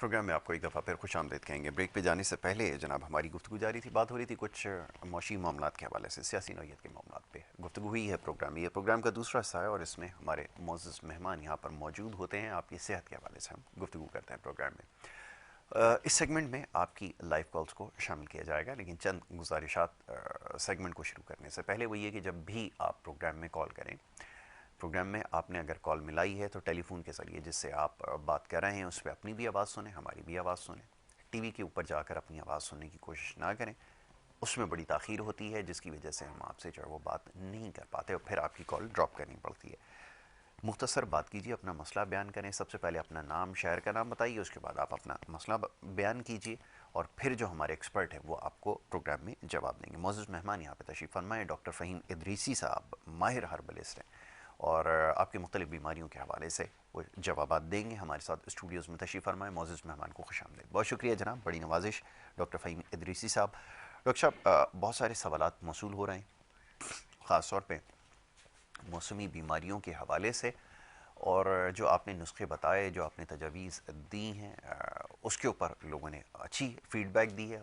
Programme में आपको एक दफ़ा फिर खुश आमदीद कहेंगे। ब्रेक पे जाने से पहले जनाब हमारी गुफ्तगू जारी थी, बात हो रही थी कुछ मौशी मामलात के हवाले से, सियासी नौयत के मामलात पे गुफ्तगू हुई है। ये प्रोग्राम का दूसरा हिस्सा है और इसमें हमारे मोअज़्ज़ज़ मेहमान यहाँ पर मौजूद होते हैं। आपकी सेहत के हवाले से हम गुफ्तगू करते हैं प्रोग्राम में। इस सेगमेंट में आपकी लाइव कॉल्स को शामिल किया जाएगा, लेकिन चंद गुजारिशात सेगमेंट को शुरू करने से पहले वो ये कि जब भी आप प्रोग्राम में कॉल करें, प्रोग्राम में आपने अगर कॉल मिलाई है तो टेलीफोन के ज़रिए जिससे आप बात कर रहे हैं उस पर अपनी भी आवाज़ सुने, हमारी भी आवाज़ सुने। टीवी के ऊपर जाकर अपनी आवाज़ सुनने की कोशिश ना करें, उसमें बड़ी ताख़ीर होती है जिसकी वजह से हम आपसे जो है वो बात नहीं कर पाते और फिर आपकी कॉल ड्रॉप करनी पड़ती है। मुख्तसर बात कीजिए, अपना मसला बयान करें। सबसे पहले अपना नाम, शहर का नाम बताइए, उसके बाद आप अपना मसला बयान कीजिए और फिर जो हमारे एक्सपर्ट हैं वो आपको प्रोग्राम में जवाब देंगे। मौजूद मेहमान यहाँ पे तशरीफ़ फरमाएँ, डॉक्टर फ़हीम इदरीसी साहब माहिर हर्बलिस्ट हैं और आपकी मुख्तलिफ बीमारियों के हवाले से वो जवाब देंगे। हमारे साथ स्टूडियोज़ में तशरीफ़ फरमाएँ। मौजूद मेहमान को खुशामदीद। बहुत शुक्रिया जनाब, बड़ी नवाजिश डॉक्टर फ़हीम इदरीसी साहब। डॉक्टर साहब, बहुत सारे सवालात मौसूल हो रहे हैं, ख़ास तौर पे मौसमी बीमारियों के हवाले से, और जो आपने नुस्खे बताए, जो आपने तजावीज़ दी हैं, उसके ऊपर लोगों ने अच्छी फ़ीडबैक दी है।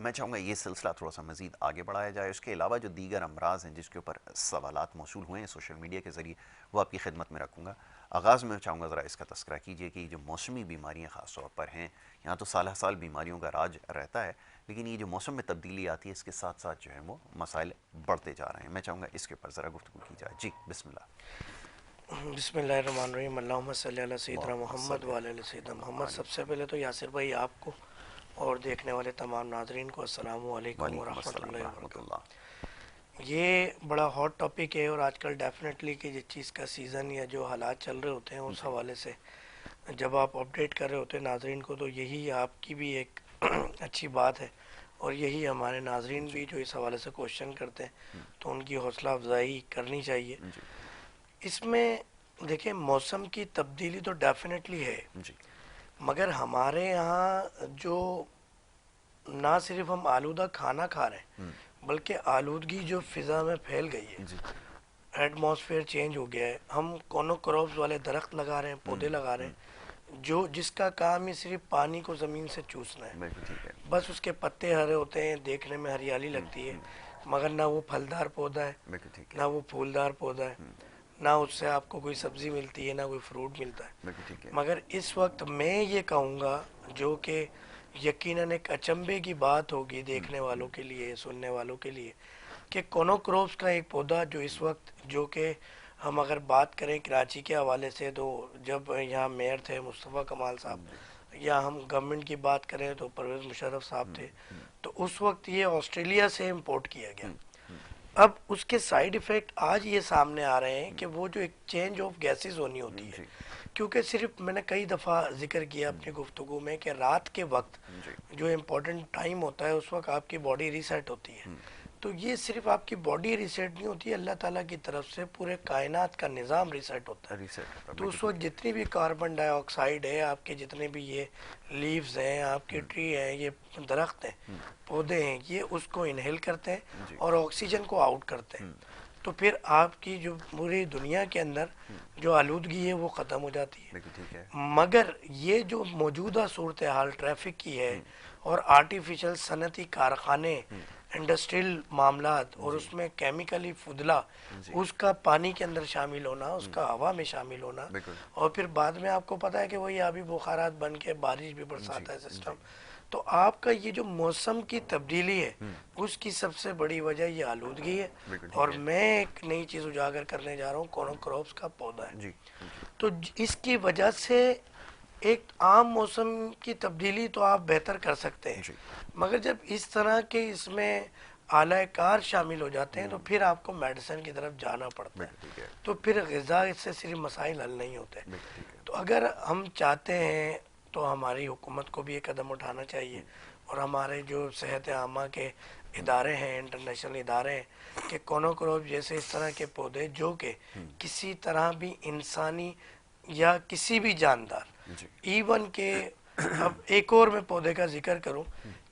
मैं चाहूँगा ये सिलसिला थोड़ा सा मज़ीद आगे बढ़ाया जाए। उसके अलावा जो दीगर अमराज हैं जिसके ऊपर सवालात मौसूल हुए हैं सोशल मीडिया के ज़रिए, वो आपकी खिदमत में रखूँगा। आगाज़ में चाहूँगा ज़रा इसका तस्करा कीजिए कि जो मौसमी बीमारियाँ ख़ास तौर पर हैं, यहाँ तो साल साल बीमारियों का राज रहता है, लेकिन ये जो मौसम में तब्दीली आती है इसके साथ साथ जो है वो मसाइल बढ़ते जा रहे हैं। मैं चाहूँगा इसके ऊपर ज़रा गुफ्तगू की जाए। जी बिस्मिल्लाह। बिस्मिल्लाहिर्रहमानिर्रहीम, अल्लाहुम्मा सल्ली अला सय्यिदिना मुहम्मद व अला सय्यिदिना मोहम्मद। सबसे पहले तो यासिर भाई आपको और देखने वाले तमाम नाजरीन को अस्सलामु अलैकुम व वालेकुम अस्सलाम रहमतुल्लाहि व रहमतुल्लाह। बरकातहू। ये बड़ा हॉट टॉपिक है और आजकल डेफिनेटली कि जिस चीज़ का सीज़न या जो हालात चल रहे होते हैं उस जी हवाले से जब आप अपडेट कर रहे होते हैं नाजरीन को, तो यही आपकी भी एक अच्छी बात है और यही हमारे नाजरीन जी भी जो इस हवाले से क्वेश्चन करते हैं तो उनकी हौसला अफजाई करनी चाहिए। जी इसमें देखिए, मौसम की तब्दीली तो डेफिनेटली है, जी मगर हमारे यहाँ जो ना सिर्फ हम आलूदा खाना खा रहे हैं बल्कि आलूदगी जो फ़िज़ा में फैल गई है, जी एटमॉस्फेयर चेंज हो गया है। हम कोनोक्रॉप्स वाले दरख्त लगा रहे हैं, पौधे लगा रहे हैं जो जिसका काम ही सिर्फ पानी को ज़मीन से चूसना है। बिल्कुल ठीक है। बस उसके पत्ते हरे होते हैं, देखने में हरियाली लगती है, मगर ना वो फलदार पौधा है, बिल्कुल ठीक है। ना वो फूलदार पौधा है, ना उससे आपको कोई सब्ज़ी मिलती है, ना कोई फ्रूट मिलता है। बिल्कुल ठीक है। मगर इस वक्त मैं ये कहूँगा, जो कि यकीनन एक अचंभे की बात होगी देखने वालों के लिए, सुनने वालों के लिए, कि कोनोक्रॉप्स का एक पौधा जो इस वक्त, जो कि हम अगर बात करें कराची के हवाले से, तो जब यहाँ मेयर थे मुस्तफ़ा कमाल साहब, या हम गवर्नमेंट की बात करें तो परवेज़ मुशर्रफ साहब थे, तो उस वक्त ये ऑस्ट्रेलिया से इंपोर्ट किया गया। अब उसके साइड इफ़ेक्ट आज ये सामने आ रहे हैं कि वो जो एक चेंज ऑफ गैसेस होनी होती है, जी क्योंकि सिर्फ मैंने कई दफ़ा जिक्र किया अपनी गुफ्तगू में कि रात के वक्त जी जो इम्पोर्टेंट टाइम होता है उस वक्त आपकी बॉडी रीसेट होती है। तो ये सिर्फ आपकी बॉडी रीसेट नहीं होती है, अल्लाह ताला की तरफ से पूरे कायनात का निज़ाम रीसेट होता है। रीसेट होता है। तो बिल्कुल उस ठीक वक्त है। जितनी भी कार्बन डाइऑक्साइड है, आपके जितने भी ये लीव्स हैं, आपके ट्री हैं, ये दरख्त हैं, पौधे हैं, ये उसको इनहेल करते हैं जी और ऑक्सीजन को आउट करते हैं। तो फिर आपकी जो पूरी दुनिया के अंदर जो आलूदगी है वो ख़त्म हो जाती है। बिल्कुल ठीक है। मगर ये जो मौजूदा सूरत हाल ट्रैफिक की है और आर्टिफिशियल सनती कारखाने, इंडस्ट्रियल मामलात और जी उसमें केमिकली फुदला, जी उसका पानी के अंदर शामिल होना, उसका हवा में शामिल होना, बिल्कुल। और फिर बाद में आपको पता है कि वही अभी बुखारात बन के बारिश भी जी बरसाता है सिस्टम। जी तो आपका ये जो मौसम की तब्दीली है उसकी सबसे बड़ी वजह ये आलूदगी है। बिल्कुल ठीक और है। मैं एक नई चीज़ उजागर करने जा रहा हूँ, कोनोक्रॉप्स का पौधा है। जी जी तो इसकी वजह से एक आम मौसम की तब्दीली तो आप बेहतर कर सकते हैं, जी मगर जब इस तरह के इसमें आला कार शामिल हो जाते हैं तो फिर आपको मेडिसिन की तरफ जाना पड़ता है। बिल्कुल ठीक है। तो फिर ग़िज़ा इससे सिर्फ मसाइल हल नहीं होते। बिल्कुल ठीक है। तो अगर हम चाहते हैं तो हमारी हुकूमत को भी ये कदम उठाना चाहिए और हमारे जो सेहत आमा के इदारे हैं, इंटरनेशनल इदारे हैं, कि कोनोक्रॉप जैसे इस तरह के पौधे जो कि किसी तरह भी इंसानी या किसी भी जानदार, जी इवन के, अब एक और मैं पौधे का जिक्र करूं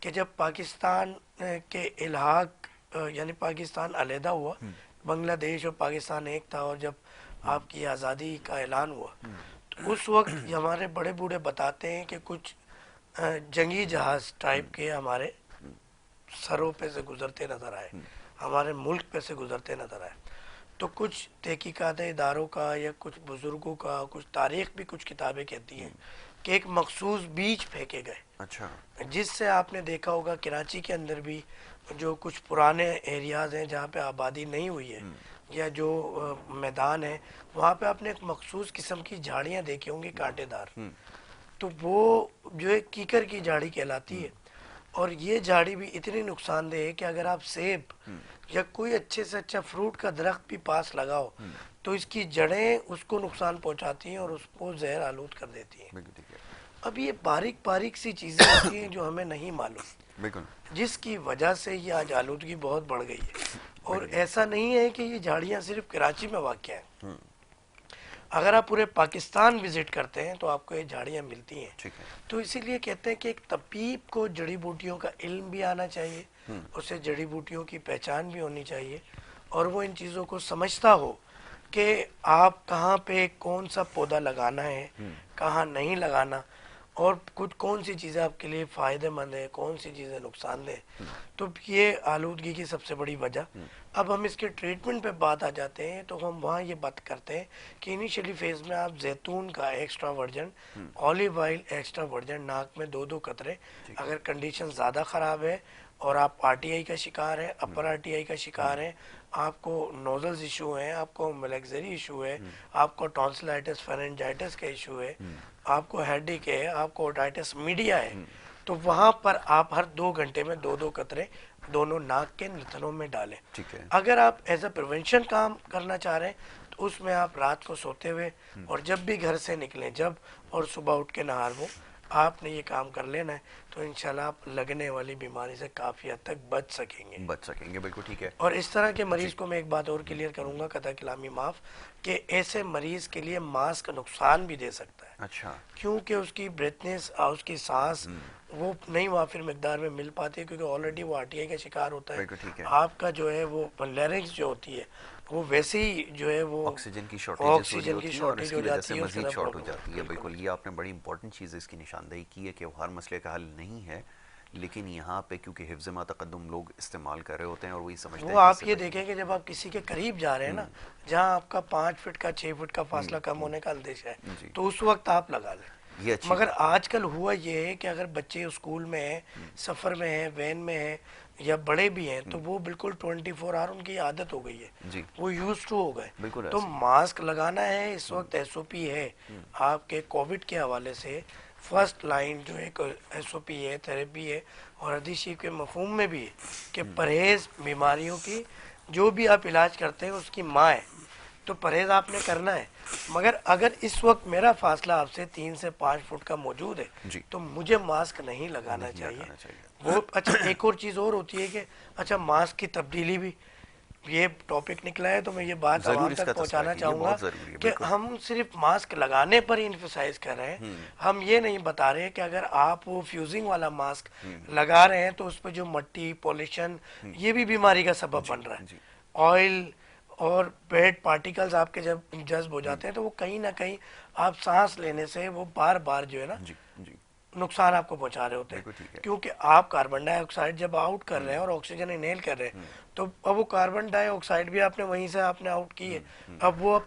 कि जब पाकिस्तान के इल्हाक यानी पाकिस्तान अलहदा हुआ, बांग्लादेश और पाकिस्तान एक था, और जब आपकी आज़ादी का ऐलान हुआ तो उस वक्त हमारे बड़े बूढ़े बताते हैं कि कुछ जंगी जहाज टाइप के हमारे सरों पे से गुजरते नजर आए, हमारे मुल्क पे से गुजरते नजर आए। तो कुछ तहकीकात इदारों का या कुछ बुजुर्गों का, कुछ तारीख भी कुछ किताबें कहती हैं कि एक मखसूस बीज फेंके गए, अच्छा। जिससे आपने देखा होगा कराची के अंदर भी जो कुछ पुराने एरियाज़ हैं जहाँ पे आबादी नहीं हुई है, या जो मैदान है, वहाँ पे आपने एक मखसूस किस्म की झाड़ियाँ देखी होंगी कांटेदार। तो वो जो है कीकर की झाड़ी कहलाती है। और ये झाड़ी भी इतनी नुकसानदेह है कि अगर आप सेब या कोई अच्छे से अच्छा फ्रूट का दरख्त भी पास लगाओ तो इसकी जड़ें उसको नुकसान पहुंचाती हैं और उसको जहर आलूद कर देती हैं। बिल्कुल ठीक है। अब ये बारीक बारीक सी चीज़ें होती हैं जो हमें नहीं मालूम, बिल्कुल। जिसकी वजह से ये आज आलूदगी बहुत बढ़ गई है। और बिल्कुल। ऐसा नहीं है कि ये झाड़ियाँ सिर्फ कराची में वाक़ हैं, अगर आप पूरे पाकिस्तान विजिट करते हैं तो आपको ये झाड़ियाँ मिलती हैं। ठीक है। तो इसीलिए कहते हैं कि एक तबीब को जड़ी बूटियों का इल्म भी आना चाहिए, उसे जड़ी बूटियों की पहचान भी होनी चाहिए, और वो इन चीज़ों को समझता हो कि आप कहाँ पे कौन सा पौधा लगाना है, कहाँ नहीं लगाना, और कुछ कौन सी चीज़ें आपके लिए फ़ायदेमंद है, कौन सी चीज़ें नुकसानदेह। तो ये आलूदगी की सबसे बड़ी वजह। अब हम इसके ट्रीटमेंट पे बात आ जाते हैं, तो हम वहाँ ये बात करते हैं कि इनिशियली फेज़ में आप जैतून का extra version, olive oil extra version नाक में 2-2 कतरे, अगर कंडीशन ज़्यादा ख़राब है और आप आरटीआई का शिकार है, अपर आरटीआई का शिकार है, आपको नोजल्स इशू है, आपको मेलेक्सरी इशू है, आपको टॉन्सिलाइटिस फेरेंजाइटिस का इशू है, आपको हेडेक है, आपको ओटाइटिस मीडिया है, तो वहाँ पर आप हर 2 घंटे में 2-2 कतरे दोनों नाक के नथनों में डालें। ठीक है। अगर आप एज अ प्रिवेंशन काम करना चाह रहे हैं तो उसमें आप रात को सोते हुए और जब भी घर से निकलें, जब और सुबह उठ के नहा वो आपने ये काम कर लेना है, तो इंशाल्लाह आप लगने वाली बीमारी से काफ़ी हद तक बच सकेंगे। बच सकेंगे। बिल्कुल ठीक है। और इस तरह के जी। मरीज़ को मैं एक बात और क्लियर करूंगा, कथा कलामी माफ़, कि ऐसे मरीज़ के लिए मास्क नुकसान भी दे सकता है, अच्छा। क्योंकि उसकी ब्रेथनेस और उसकी सांस वो नहीं वाफिर मकदार में मिल पाती है, क्योंकि ऑलरेडी वो आरटीआई का शिकार होता है। बिल्कुल ठीक है। आपका जो है वो लैरिंक्स जो होती है वो वैसे ही जो है वो ऑक्सीजन की शॉर्टेजेस हो रही ऑक्सीजन की होती है और शॉर्टेज इसकी हो वजह जाती से है, उसके मजीद साथ शॉर्ट हो प्रॉब्लम जाती होती है। है। बिल्कुल, बिल्कुल। ये आपने बड़ी इंपॉर्टेंट चीज़ इसकी निशानदेही की है कि वो हर मसले का हल नहीं है, लेकिन यहाँ पे क्योंकि हिफ्ज़ मा तक़द्दुम लोग इस्तेमाल कर रहे होते हैं और वही समझते वो हैं कि आप इससे ये बचेंगे। देखें कि जब आप किसी के करीब जा रहे हैं ना, जहाँ आपका 5 फीट का 6 फीट का फासला कम होने का अंदेशा है, जी। तो उस वक्त आप लगा लें। ये अच्छी मगर बात है। आजकल हुआ ये है कि अगर बच्चे स्कूल में हैं, सफ़र में हैं, वैन में हैं, या बड़े भी हैं, तो वो बिल्कुल 24 आवर उनकी आदत हो गई है, जी। वो यूज टू हो गए। बिल्कुल तो ऐसे ही। मास्क लगाना है इस वक्त एसओपी है आपके कोविड के हवाले से। फर्स्ट लाइन जो एक एसओपी है, थेरेपी है, और हदीस शरीफ के मफहूम में भी है कि परहेज बीमारियों की जो भी आप इलाज करते हैं उसकी माँ है, तो परहेज आपने करना है। मगर अगर इस वक्त मेरा फासला आपसे 3 से 5 फुट का मौजूद है जी। तो मुझे मास्क नहीं लगाना नहीं चाहिए। लगाना चाहिए। वो अच्छा, एक और चीज़ और होती है कि अच्छा मास्क की तब्दीली भी, ये टॉपिक निकला है तो मैं ये बात ज़रूर आवाम तक इसका तज़किरा पहुंचाना कीजिए, चाहूँगा बहुत ज़रूरी है। कि बिल्कुल। हम सिर्फ मास्क लगाने पर ही इन्फसाइज कर रहे हैं, हम ये नहीं बता रहे कि अगर आप वो फ्यूजिंग वाला मास्क लगा रहे हैं तो उस पर जो मट्टी पॉल्यूशन ये भी बीमारी का सबब जी। बन रहा है। जी। ऑयल और बेड पार्टिकल्स आपके जब जज्ब हो जाते हैं तो वो कहीं ना कहीं आप सांस लेने से वो बार बार जो है ना जी। जी। नुकसान आपको पहुंचा रहे होते हैं, बिल्कुल ठीक है। क्योंकि आप कार्बन डाइऑक्साइड जब आउट कर रहे हैं और ऑक्सीजन इनहेल कर रहे हैं, तो अब वो कार्बन डाइऑक्साइड भी आपने वहीं से आपने आउट की है। अब वो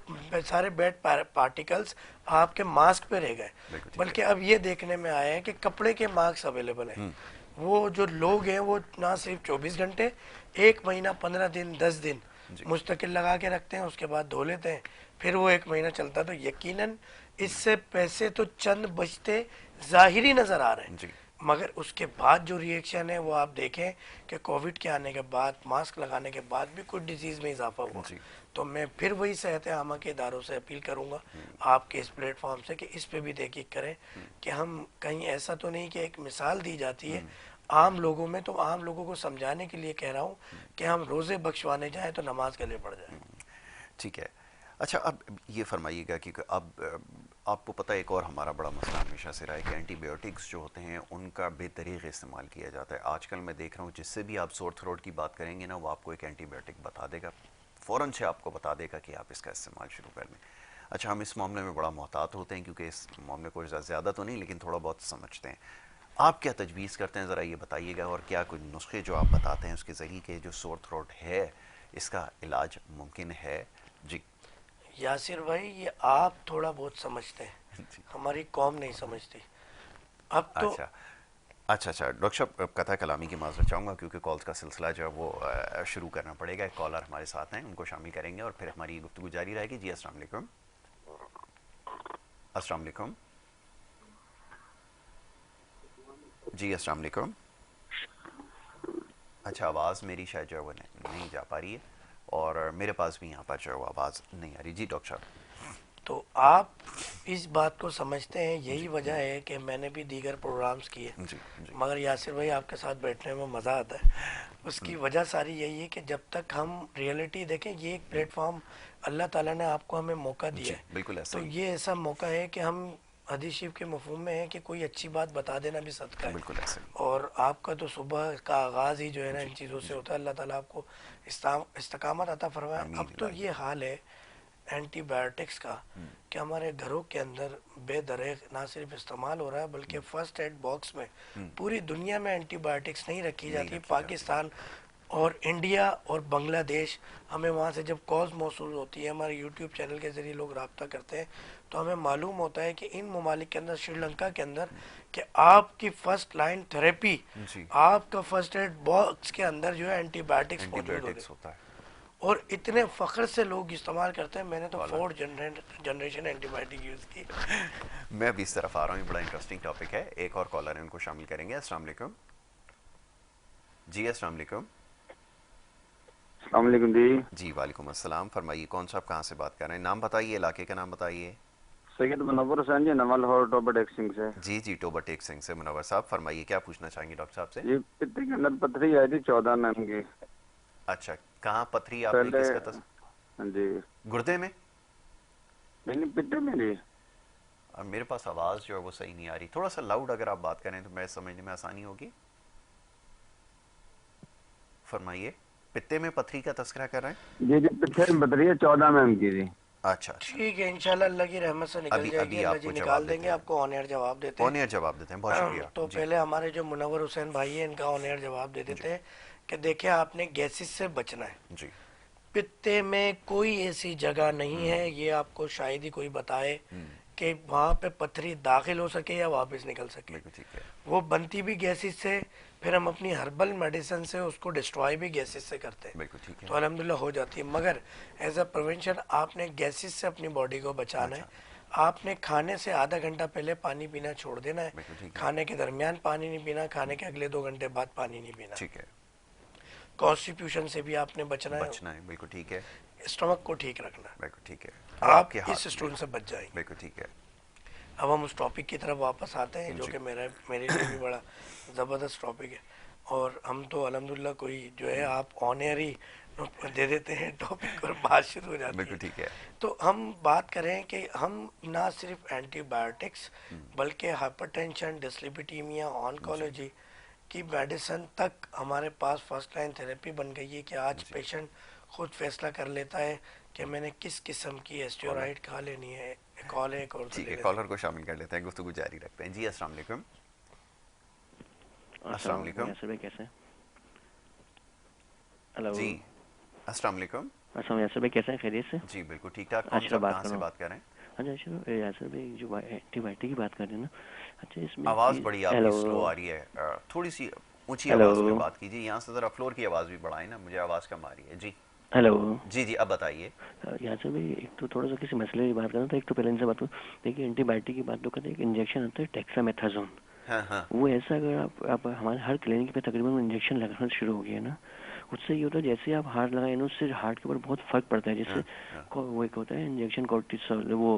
सारे बेड पार्टिकल्स आपके मास्क पे रह गए। बिल्कुल ठीक बल्कि है। अब ये देखने में आया है कि कपड़े के मास्क अवेलेबल हैं। वो जो लोग हैं वो ना सिर्फ 24 घंटे, 1 महीना, 15 दिन, 10 दिन जी। मुस्तकिल लगा के रखते हैं, उसके बाद धो लेते हैं, फिर वो 1 महीना चलता है। तो यकीनन इससे पैसे तो चंद बचते जाहिरी नज़र आ रहे हैं, जी। मगर उसके बाद जो रिएक्शन है वो आप देखें कि कोविड के आने के बाद, मास्क लगाने के बाद भी कुछ डिजीज़ में इजाफा हुआ। जी। तो मैं फिर वही सेहत आमा के इदारों से अपील करूंगा आपके इस प्लेटफॉर्म से कि इस पे भी तहकीक करें कि हम कहीं ऐसा तो नहीं कि एक मिसाल दी जाती है आम लोगों में, तो आम लोगों को समझाने के लिए कह रहा हूँ कि हम रोज़े बख्शवाने जाएं तो नमाज गले पड़ जाए। ठीक है। अच्छा, अब ये फरमाइएगा कि अब आपको पता है एक और हमारा बड़ा मसला हमेशा से रहा है कि एंटीबायोटिक्स जो होते हैं उनका बेतरीक़ इस्तेमाल किया जाता है। आजकल मैं देख रहा हूँ जिससे भी आप सोर थ्रोट की बात करेंगे ना, वो आपको एक एंटीबायोटिक बता देगा, फ़ौरन से आपको बता देगा कि आप इसका इस्तेमाल शुरू कर दें। अच्छा, हम इस मामले में बड़ा मोहतात होते हैं क्योंकि इस मामले को ज़्यादा तो नहीं लेकिन थोड़ा बहुत समझते हैं। आप क्या तजवीज़ करते हैं, ज़रा ये बताइएगा, और क्या कोई नुस्खे जो आप बताते हैं उसके ज़रिए के जो सोर थ्रोट है इसका इलाज मुमकिन है? जी। यासिर भाई, ये आप थोड़ा बहुत समझते हैं, जी। हमारी कौम नहीं समझती। अब तो अच्छा अच्छा डॉक्टर साहब, कथा कलामी की माजरत चाहूँगा क्योंकि कॉल्स का सिलसिला जो है वो शुरू करना पड़ेगा। एक कॉलर हमारे साथ हैं, उनको शामिल करेंगे और फिर हमारी गुफ्तगू जारी रहेगी। जी अस्सलाम वालेकुम। अस्सलाम वालेकुम। जी अस्सलाम वालेकुम। अच्छा, आवाज़ मेरी शायद जो है वो नहीं जा पा रही है, और मेरे पास भी यहाँ पर जो है वो आवाज़ नहीं आ रही। जी डॉक्टर साहब। तो आप इस बात को समझते हैं, यही जी वजह है कि मैंने भी दीगर प्रोग्राम्स किए, जी जी। मगर यासिर भाई आपके साथ बैठने में मज़ा आता है। उसकी वजह सारी यही है कि जब तक हम रियलिटी देखें, ये एक प्लेटफॉर्म अल्लाह ताला ने आपको हमें मौका दिया जी है। बिल्कुल ऐसा तो ही। ये ऐसा मौका है कि हम हदीस शरीफ के मफहूम में है कि कोई अच्छी बात बता देना भी सदका है। बिल्कुल ऐसा ही। और आपका तो सुबह का आगाज़ ही जो है ना जी इन चीज़ों से जी। होता है। अल्लाह ताला आपको इस्तकामत अता फरमाए। आमीन अब तो इलाही। ये हाल है एंटीबायोटिक्स का कि हमारे घरों के अंदर बेदरेग ना सिर्फ इस्तेमाल हो रहा है, बल्कि फ़र्स्ट एड बॉक्स में पूरी दुनिया में एंटीबायोटिक्स नहीं रखी नहीं जाती। रखी जाती। पाकिस्तान और इंडिया और बांग्लादेश, हमें वहाँ से जब कॉल्स मौसूल होती है, हमारे यूट्यूब चैनल के ज़रिए लोग रब्ता करते हैं, तो हमें मालूम होता है कि इन ममालिक के अंदर, श्रीलंका के अंदर, कि आपकी फ़र्स्ट लाइन थेरेपी, जी। आपका फ़र्स्ट एड बॉक्स के अंदर जो है एंटीबायोटिक्स मौजूद होते हैं। एंटीबायोटिक्स होता है। और इतने फ़ख्र से लोग इस्तेमाल करते हैं। मैंने तो कॉलर, 4 जनरेशन एंटीबायोटिक यूज़ की। मैं अभी इस तरफ आ रहा हूँ, बड़ा इंटरेस्टिंग टॉपिक है। एक और कॉलर है, उनको शामिल करेंगे। अस्सलाम वालेकुम। जी अस्सलाम वालेकुम। अस्सलाम वालेकुम जी। जी वालेकुम अस्सलाम। फरमाइए, कौन सा, आप कहाँ से बात कर रहे हैं? नाम बताइए, इलाके का नाम बताइए। सैयद मुनव्वर हुसैन जी, नवल हॉल टॉपर डेक्सिंग से। जी जी, टोबा टेक सिंह से मुनव्वर साहब, फरमाइए क्या पूछना चाहेंगे डॉक्टर साहब से? ये पित्ते के अंदर पथरी आई थी 14 mm की। अच्छा, कहाँ पथरी, आपने पहले किसका हाँ जी। गुर्दे में? नहीं पित्ते में जी। और मेरे पास आवाज़ जो है वो सही नहीं आ रही, थोड़ा सा लाउड अगर आप बात करें तो मैं समझने में आसानी होगी। फरमाइए, पित्ते में पथरी का तस्करा कर रहे हैं? जी जी, पित्ते में पथरी है 14 mm की जी। अच्छा अच्छा। ठीक है, इंशाल्लाह अल्लाह की रहमत से निकल अभी जाएगी। अभी अल्लाह जी आपको जवाब निकाल देते देंगे। हैं, आपको ऑन एयर जवाब देते ऑन एयर जवाब देते हैं, बहुत हैं। शुक्रिया तो जी। पहले हमारे जो मुनव्वर हुसैन भाई हैं, इनका ऑन एयर जवाब दे जी देते हैं कि देखिए, आपने गैसेस से बचना है। जी। पित्ते में कोई ऐसी जगह नहीं है, ये आपको शायद ही कोई बताए कि वहाँ पे पथरी दाखिल हो सके या वापस निकल सके। बिल्कुल ठीक है। वो बनती भी गैसेस से, फिर हम अपनी हर्बल मेडिसिन से उसको डिस्ट्रॉय भी गैसेस से करते हैं। बिल्कुल ठीक है। तो अल्हम्दुलिल्लाह हो जाती है। मगर एज अ प्रिवेंशन आपने गैसेस से अपनी बॉडी को बचाना है। अच्छा। आपने खाने से आधा घंटा पहले पानी पीना छोड़ देना है। बिल्कुल ठीक है। खाने के दरमियान पानी नहीं पीना, खाने के अगले 2 घंटे बाद पानी नहीं पीना। ठीक है। कॉन्स्टिट्यूशन से भी आपने बचना है। बचना है, बिल्कुल ठीक है। स्टमक को ठीक रखना है। बिल्कुल ठीक है। वो आप आपके इस हाथ में स्टोन है। से बच जाएंगे। बिल्कुल ठीक है। अब हम उस टॉपिक की तरफ वापस आते हैं, जो जी कि मेरे लिए भी बड़ा ज़बरदस्त टॉपिक है। और हम तो अल्हम्दुलिल्लाह कोई जो है, आप ऑन एयर ही दे देते हैं टॉपिक और बात शुरू हो जाती बिल्कुल है। ठीक है। तो हम बात करें कि हम ना सिर्फ एंटीबायोटिक्स, बल्कि हाइपरटेंशन, डिस्लिपिटीमिया, जी ऑन्कोलॉजी की मेडिसिन तक हमारे पास फर्स्ट लाइन थेरेपी बन गई है कि आज जी। पेशेंट खुद फैसला कर लेता है कि मैंने किस किस्म की कॉलर, एस्टियोराइड खा लेनी है। कॉल है, एक और तो ठीक ले है, लेते कॉलर को शामिल कर लेते हैं, गुफ्तगू जारी रखते हैं। जी अस्सलाम वालेकुम। अस्सलाम अस्सलाम वालेकुम। यासर भाई, कैसे हैं? हेलो। जी अस्सलाम वालेकुम। अस्सलाम यासर भाई, कैसे हैं? खैरियत से? जी बिल्कुल ठीक ठाक। कौन अशरफ साहब, बात कहाँ कर से रहा हूँ। बात कर रहे हैं? हाँ जी अशरफ, यासर भाई जो एंटीबायोटिक की बात कर रहे हैं ना, अच्छा इसमें आवाज़ ये बड़ी आपकी हेलो स्लो आ रही है, थोड़ी सी ऊंची हेलो आवाज़ में बात कीजिए। यहाँ से ज़रा फ्लोर की आवाज़ भी बढ़ाएं ना, मुझे आवाज़ कम आ रही है। जी हेलो। जी जी, अब बताइए। यासर भाई, एक तो थोड़ा सा किसी मसले की बात करना था, एक तो पहले इनसे बात करूँ। देखिए, एंटीबायोटिक की बात तो करते हैं, एक इंजेक्शन आता है टेक्सामेथाजोन। हाँ हाँ। वो ऐसा, अगर आप हमारे हर क्लिनिक पे तकरीबन इंजेक्शन लगाना शुरू हो गया ना, उससे ये होता है जैसे आप हार्ट लगाए ना, उससे हार्ट के ऊपर बहुत फर्क पड़ता है। जैसे हाँ हाँ। वो एक होता है इंजेक्शन कॉर्टिसोल, वो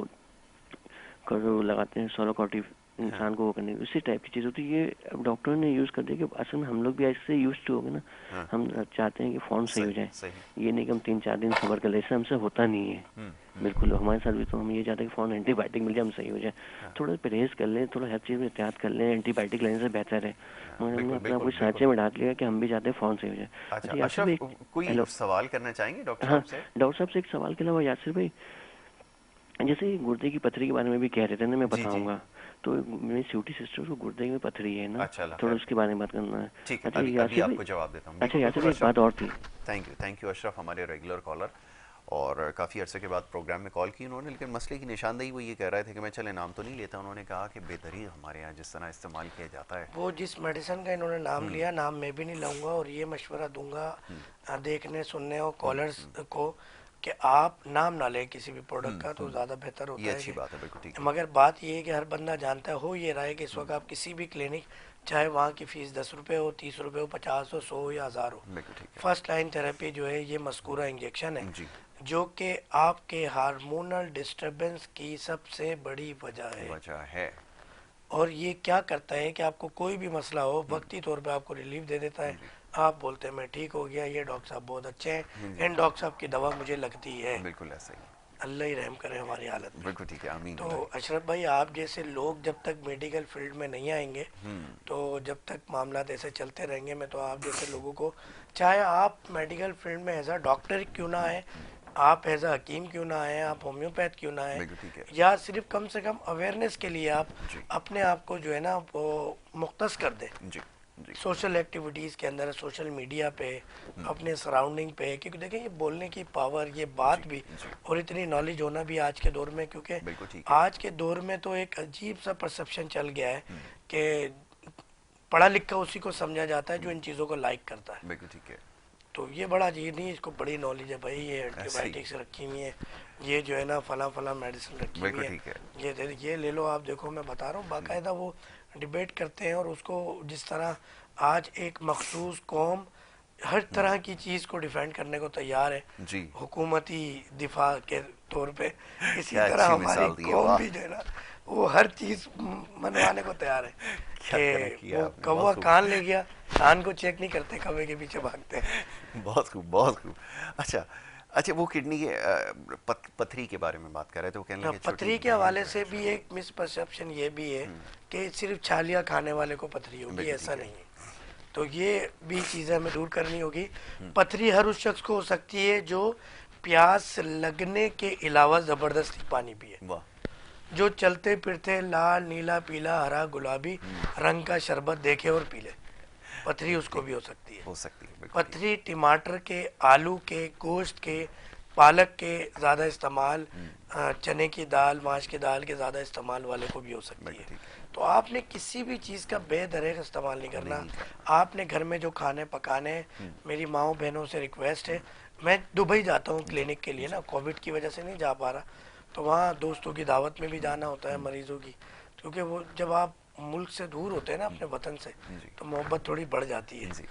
कर लगाते हैं सोलोकॉर्टिव हाँ इंसान को वो करने, उसी टाइप की चीज़ होती है। ये अब डॉक्टर ने यूज़ कर दिया कि असल में हम लोग भी इससे यूज टू हो गए ना। हाँ। हम चाहते हैं कि फ़ौरन सही हो सही जाए। सही। ये नहीं कि हम 3-4 दिन सब्र कर ले, इससे हमसे होता नहीं है। हम्म। बिल्कुल हमारे साथ भी तो हम ये चाहते हैं कि फ़ौरन एंटीबायोटिक मिल जाए, हम सही हो जाए। हाँ थोड़ा परहेज़ कर लें, थोड़ा हर चीज़ में एहतियात कर लें, एंटीबायोटिक लेने से बेहतर है। हाँ, मगर हमने बिल्कुल अपना बिल्कुल कोई बिल्कुल। सांचे में डाल लिया कि हम भी चाहते हैं फ़ौरन सही हो जाए। अच्छा अच्छा यासिर अशरफ, भाई, कोई हेलो। सवाल करना चाहेंगे डॉक्टर हाँ, साहब से? डॉक्टर साहब से एक सवाल के अलावा यासिर भाई, जैसे गुर्दे की पथरी के बारे में भी कह रहे थे ना, मैं जी, जी। बताऊंगा। तो मेरी छोटी सिस्टर को गुर्दे में पथरी है ना, अच्छा, अल्लाह थोड़ा खैर उसके बारे में बात करना है। ठीक है, अच्छा अभी यासिर भाई, आपको जवाब देता हूँ। अच्छा बिल्कुल यासिर बिल्कुल भाई, एक बात अशरफ, और थी। थैंक यू अशरफ, हमारे रेगुलर कॉलर, और काफ़ी अरसे के बाद प्रोग्राम में कॉल की उन्होंने, लेकिन मसले की निशानदेही वो ये कह रहे थे कि मैं चले नाम तो नहीं लेता, उन्होंने कहा कि बेदरी हमारे यहाँ जिस तरह इस्तेमाल किया जाता है। वो जिस मेडिसिन का इन्होंने नाम लिया, नाम मैं भी नहीं लाऊंगा, और ये मशवरा दूंगा देखने सुनने और कॉलर्स को कि आप नाम ना लें किसी भी प्रोडक्ट का, तो ज़्यादा बेहतर ये होता है अच्छी बात है, बिल्कुल ठीक कि, है। मगर बात ये है कि हर बंदा जानता है, हो ये रहा है कि इस वक्त आप किसी भी क्लिनिक, चाहे वहाँ की फ़ीस 10 रुपये हो, 30 रुपये हो, 50 हो, 100 या 1000 हो, बिल्कुल ठीक फर्स्ट लाइन थेरेपी जो है ये मस्कूरा इंजेक्शन है, है जी, जो कि आपके हार्मोनल डिस्टरबेंस की सबसे बड़ी वजह है। वजह है। और ये क्या करता है कि आपको कोई भी मसला हो, वक्ती तौर पे आपको रिलीफ दे देता है। जी आप बोलते हैं मैं ठीक हो गया, ये डॉक्टर साहब बहुत अच्छे हैं, जी, इन डॉक्टर साहब की दवा मुझे लगती है। बिल्कुल ऐसा ही, अल्लाह ही रहम करे हमारी हालत पे। बिल्कुल ठीक है, आमीन तो भाई। अशरफ भाई, आप जैसे लोग जब तक मेडिकल फील्ड में नहीं आएंगे, तो जब तक मामला ऐसे चलते रहेंगे, मैं तो आप जैसे लोगों को, चाहे आप मेडिकल फील्ड में एज अ डॉक्टर क्यों ना आए, आप एज अ हकीम क्यों ना आए, आप होम्योपैथ क्यों ना आए, बिल्कुल ठीक है। या सिर्फ कम से कम अवेयरनेस के लिए आप जी अपने आप को जो है ना वो मुख्तस कर दें जी जी सोशल एक्टिविटीज़ के अंदर, सोशल मीडिया पे, अपने सराउंडिंग पे, क्योंकि देखें ये बोलने की पावर, ये बात भी, जी, और इतनी नॉलेज होना भी आज के दौर में, क्योंकि बिल्कुल ठीक है। आज के दौर में तो एक अजीब सा परसेप्शन चल गया है कि पढ़ा लिखा उसी को समझा जाता है जो इन चीज़ों को लाइक करता है। बिल्कुल ठीक है, तो ये बड़ा अजीब नहीं, इसको बड़ी नॉलेज है भाई, ये ऐसे ही, एंटीबायोटिक्स रखी हुई है, ये जो है ना फला फला मेडिसिन रखी हुई बिल्कुल है, ठीक है। ये ले लो आप, देखो मैं बता रहा हूँ, बाकायदा वो डिबेट करते हैं, और उसको जिस तरह आज एक मखसूस कौम हर तरह की चीज़ को डिफेंड करने को तैयार है, जी, हुकूमती दिफा के तौर पे, इसी क्या तरह अच्छी हमारी मिसाल दी है, कौम वाह। भी जो है ना वो हर चीज़ मनवाने को तैयार है। क्या करें कि किया वो आपने, कौवा बहुत खूब। कान ले गया, कान को चेक नहीं करते, कौवे के पीछे भागते हैं। बहुत खूब, बहुत खूब। अच्छा, अच्छा, वो किडनी के पथरी के बारे में बात कर रहे थे, वो कहने लगे छोटी पथरी के बहन हवाले जो से है, भी एक मिसपरसेप्शन ये भी है कि सिर्फ छालिया खाने वाले को पथरी होगी, बिल्कुल ऐसा ठीक है। नहीं है। तो ये भी चीज़ें हमें दूर करनी होगी। पथरी हर उस शख्स को हो सकती है जो प्यास लगने के अलावा ज़बरदस्ती पानी पिए, वाह, जो चलते फिरते लाल नीला पीला हरा गुलाबी रंग का शरबत देखे और पी ले, पथरी बिल्कुल उसको ठीक भी हो सकती है। हो सकती है, बिल्कुल ठीक पथरी टमाटर के, आलू के, गोश्त के, पालक के ज़्यादा इस्तेमाल, चने की दाल, माश की दाल के ज़्यादा इस्तेमाल वाले को भी हो सकती बिल्कुल है। ठीक है, तो आपने किसी भी चीज़ का बेदरेक इस्तेमाल नहीं करना। नहीं करना। आपने घर में जो खाने पकाने हैं, मेरी माओ बहनों से रिक्वेस्ट है, मैं दुबई जाता हूँ क्लिनिक के लिए ना, कोविड की वजह से नहीं जा पा रहा, तो वहाँ दोस्तों की दावत में भी जाना होता है, मरीजों की, क्योंकि वो जब आप मुल्क से दूर होते हैं ना अपने वतन से, जी तो मोहब्बत थोड़ी बढ़ जाती है। जी,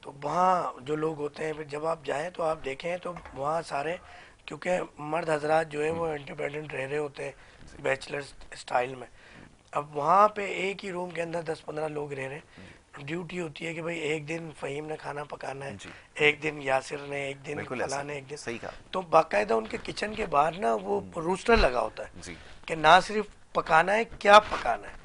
तो वहाँ जो लोग होते हैं, फिर जब आप जाएं तो आप देखें तो वहाँ सारे, क्योंकि मर्द हजरात जो है वो इंडिपेंडेंट रह रहे होते हैं बैचलर स्टाइल में, अब वहाँ पे एक ही रूम के अंदर 10-15 लोग रह रहे हैं, ड्यूटी होती है कि भाई एक दिन फ़हीम ने खाना पकाना है, जी, एक दिन यासिर ने, एक दिन बिल्कुल ऐसा फलां ही, ने, एक दिन, सही कहा। तो बाकायदा उनके किचन के बाहर ना वो रूस्टर लगा होता है जी, कि ना सिर्फ पकाना है, क्या पकाना है।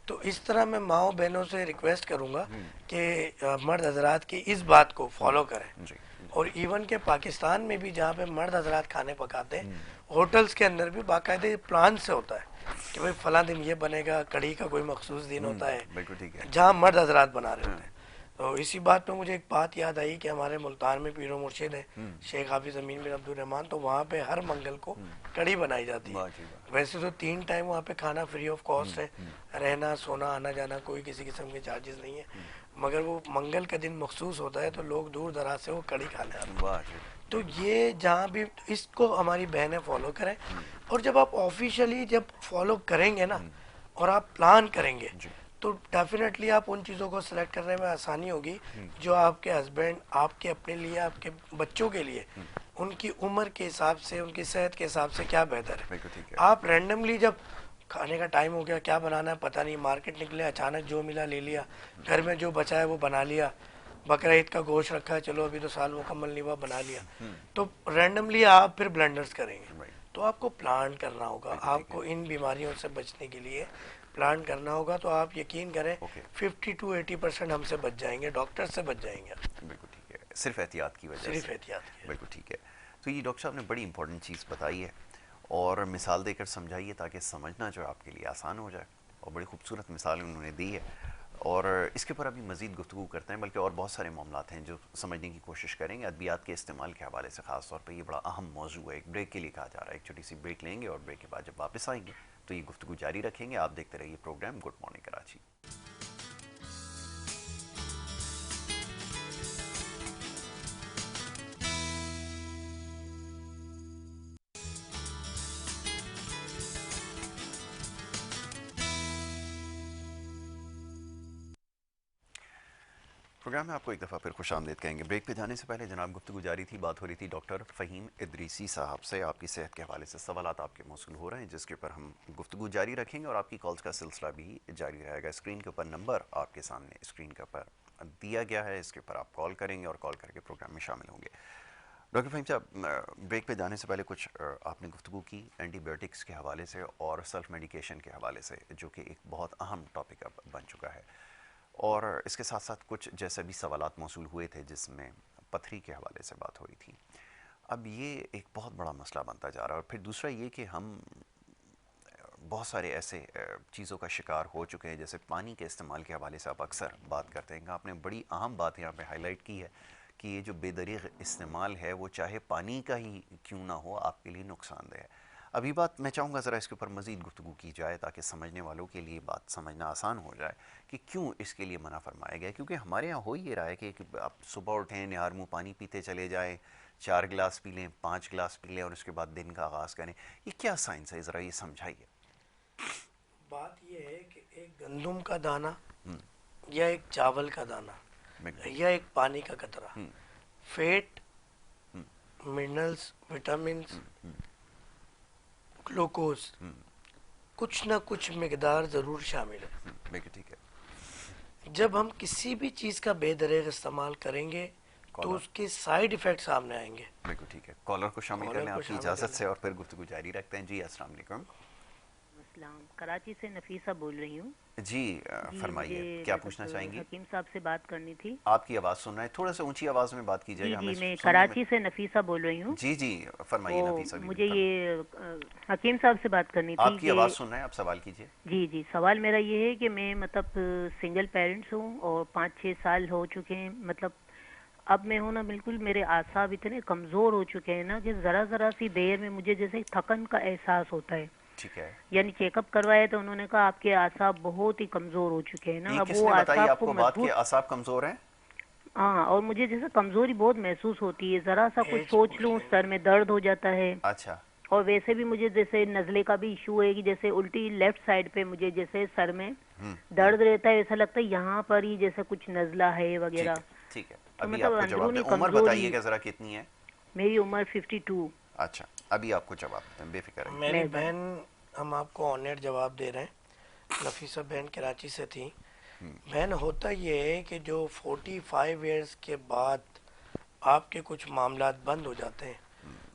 तो इस तरह मैं माओ बहनों से रिक्वेस्ट करूँगा कि मर्द हजरात की इस बात को फॉलो करें। जी, और इवन के पाकिस्तान में भी जहाँ पे मर्द हजरात खाने पकाते हैं, होटल्स के अंदर भी बाकायदे प्लान से होता है कि भाई फला दिन ये बनेगा, कढ़ी का कोई मखसूस दिन होता है बिल्कुल ठीक है। जहाँ मर्द हजरात बना रहे होते हैं। तो इसी बात पे मुझे एक बात याद आई कि हमारे मुल्तान में पीरो मुर्शिद है शेख हाफिज अमीन बिन अब्दुल रहमान, तो वहाँ पे हर मंगल को कढ़ी बनाई जाती है। वाह जी वाह, वैसे तो 3 टाइम वहाँ पे खाना फ्री ऑफ कॉस्ट है, रहना सोना आना जाना कोई किसी किस्म के चार्जेस नहीं है, मगर वो मंगल का दिन मखसूस होता है तो लोग दूर दराज से वो कढ़ी खाने आते हैं। वाह जी, तो ये जहाँ भी, इसको हमारी बहनें फॉलो करें, और जब आप ऑफिशियली जब फॉलो करेंगे ना और आप प्लान करेंगे, जी, तो डेफिनेटली आप उन चीज़ों को सिलेक्ट करने में आसानी होगी जो आपके हस्बैंड, आपके अपने लिए, आपके बच्चों के लिए, उनकी उम्र के हिसाब से, उनकी सेहत के हिसाब से क्या बेहतर है। बिल्कुल ठीक है। आप रैंडमली जब खाने का टाइम हो गया, क्या बनाना है पता नहीं, मार्केट निकले, अचानक जो मिला ले लिया, घर में जो बचा है वो बना लिया, बकरा ईद का गोश्त रखा है, चलो अभी तो साल मुकम्मल नहीं हुआ, बना लिया, तो रैंडमली आप फिर ब्लेंडर्स करेंगे। राइट, तो आपको प्लान करना होगा, आपको इन बीमारियों से बचने के लिए प्लान करना होगा, तो आप यकीन करें ओके, 50 to 80% हमसे बच जाएंगे, डॉक्टर से बच जाएंगे, बिल्कुल ठीक है, सिर्फ एहतियात की वजह सिर्फ से, एहतियात की। बिल्कुल ठीक है। तो ये डॉक्टर साहब ने बड़ी इंपॉर्टेंट चीज़ बताई है, और मिसाल देकर समझाइए ताकि समझना जो है आपके लिए आसान हो जाए। और बड़ी खूबसूरत मिसाल उन्होंने दी है, और इसके ऊपर अभी मज़ीद गुफ्तगू करते हैं, बल्कि और बहुत सारे मामलात हैं जो समझने की कोशिश करेंगे अद्वियात के इस्तेमाल के हवाले से। ख़ास तौर पर ये बड़ा अहम मौजू है। एक ब्रेक के लिए कहा जा रहा है, एक छोटी सी ब्रेक लेंगे और ब्रेक के बाद जब वापस आएंगे तो ये गुफ्तगू जारी रखेंगे। आप देखते रहिए program good morning Karachi. Program में आपको एक दफ़ा फिर खुश आमदीद कहेंगे। ब्रेक पे जाने से पहले जनाब गुफ्तगू जारी थी, बात हो रही थी डॉक्टर फ़हीम इदरीसी साहब से। आपकी सेहत के हवाले से सवालात आपके मौसूल हो रहे हैं, जिसके ऊपर हम गुफ्तगू जारी रखेंगे और आपकी कॉल्स का सिलसिला भी जारी रहेगा। स्क्रीन के ऊपर नंबर आपके सामने स्क्रीन के ऊपर दिया गया है, इसके ऊपर आप कॉल करेंगे और कॉल करके प्रोग्राम में शामिल होंगे। डॉक्टर फ़हीम साहब, ब्रेक पे जाने से पहले कुछ आपने गुफ्तगू की एंटीबायोटिक्स के हवाले से और सेल्फ मेडिकेशन के हवाले से, जो कि एक बहुत अहम टॉपिक अब बन चुका है, और इसके साथ साथ कुछ जैसे भी सवालात मौसूल हुए थे जिसमें पथरी के हवाले से बात हो रही थी। अब ये एक बहुत बड़ा मसला बनता जा रहा है। और फिर दूसरा ये कि हम बहुत सारे ऐसे चीज़ों का शिकार हो चुके हैं, जैसे पानी के इस्तेमाल के हवाले से आप अक्सर बात करते हैं। आपने बड़ी अहम बात यहाँ पे हाईलाइट की है कि ये जो बेदरीग इस्तेमाल है वो चाहे पानी का ही क्यों ना हो आपके लिए नुकसानदेह है। अभी बात मैं चाहूँगा ज़रा इसके ऊपर मज़ीद गुफ्तगू की जाए ताकि समझने वालों के लिए बात समझना आसान हो जाए कि क्यों इसके लिए मना फरमाया गया। क्योंकि हमारे यहाँ हो ये रहा है कि आप सुबह उठें, निहार मुँह पानी पीते चले जाएँ, 4 गिलास पी लें, 5 गिलास पी लें और उसके बाद दिन का आगाज़ करें। ये क्या साइंस है, ज़रा ये समझाइए। बात ये है कि एक गंदम का दाना या एक चावल का दाना या एक पानी का कतरा, फैट, मिनरल्स, विटामिन्स, ग्लूकोज, कुछ ना कुछ मिकदार ज़रूर शामिल है। ठीक है। जब हम किसी भी चीज़ का बेदरीग इस्तेमाल करेंगे तो उसके साइड इफ़ेक्ट सामने आएंगे। बिल्कुल ठीक है। कॉलर को शामिल कर लें आपकी इजाज़त से और फिर गुफ्तगू जारी रखते हैं। जी अस्सलाम वालेकुम। कराची से नफीसा बोल रही हूँ। जी फरमाइए, क्या पूछना चाहेंगी? हकीम साहब से बात करनी थी। आपकी आवाज़ सुन रहे हैं, थोड़ा सा ऊंची आवाज़ में बात कीजिएगा। जी मैं कराची से नफीसा बोल रही हूँ। जी जी फरमाइए नफीसा। मुझे ये हकीम साहब से बात करनी थी। आपकी आवाज़ सुन रहे हैं, आप सवाल कीजिए। जी जी, सवाल मेरा ये है कि मैं मतलब सिंगल पेरेंट्स हूँ और 5-6 साल हो चुके हैं। मतलब अब मैं हूँ ना, बिल्कुल मेरे आसाब इतने कमज़ोर हो चुके हैं ना कि ज़रा ज़रा सी देर में मुझे जैसे थकन का एहसास होता है। ठीक है। यानी चेकअप करवाया तो उन्होंने कहा आपके आसाब बहुत ही कमजोर हो चुके हैं ना। अब वो आसाब आपको बात के आसाब कमजोर हैं? हाँ, और मुझे जैसे कमजोरी बहुत महसूस होती है, जरा सा कुछ सोच लूं सर में दर्द हो जाता है। अच्छा। और वैसे भी मुझे जैसे नजले का भी इशू है कि जैसे उल्टी लेफ्ट साइड पे मुझे जैसे सर में दर्द रहता है, ऐसा लगता है यहाँ पर ही जैसे कुछ नजला है वगैरह। ठीक है। तो अभी मतलब आपको जवाब दें। उम्र बताइएगा जरा कितनी है? मेरी उम्र 52। अच्छा, अभी आपको जवाब बेफिक्र है। मेरी बहन, हम आपको ऑनेट जवाब दे रहे हैं। नफीसा बहन कराची से थी। बहन, होता ये है कि जो 45 इयर्स के बाद आपके कुछ मामलात बंद हो जाते हैं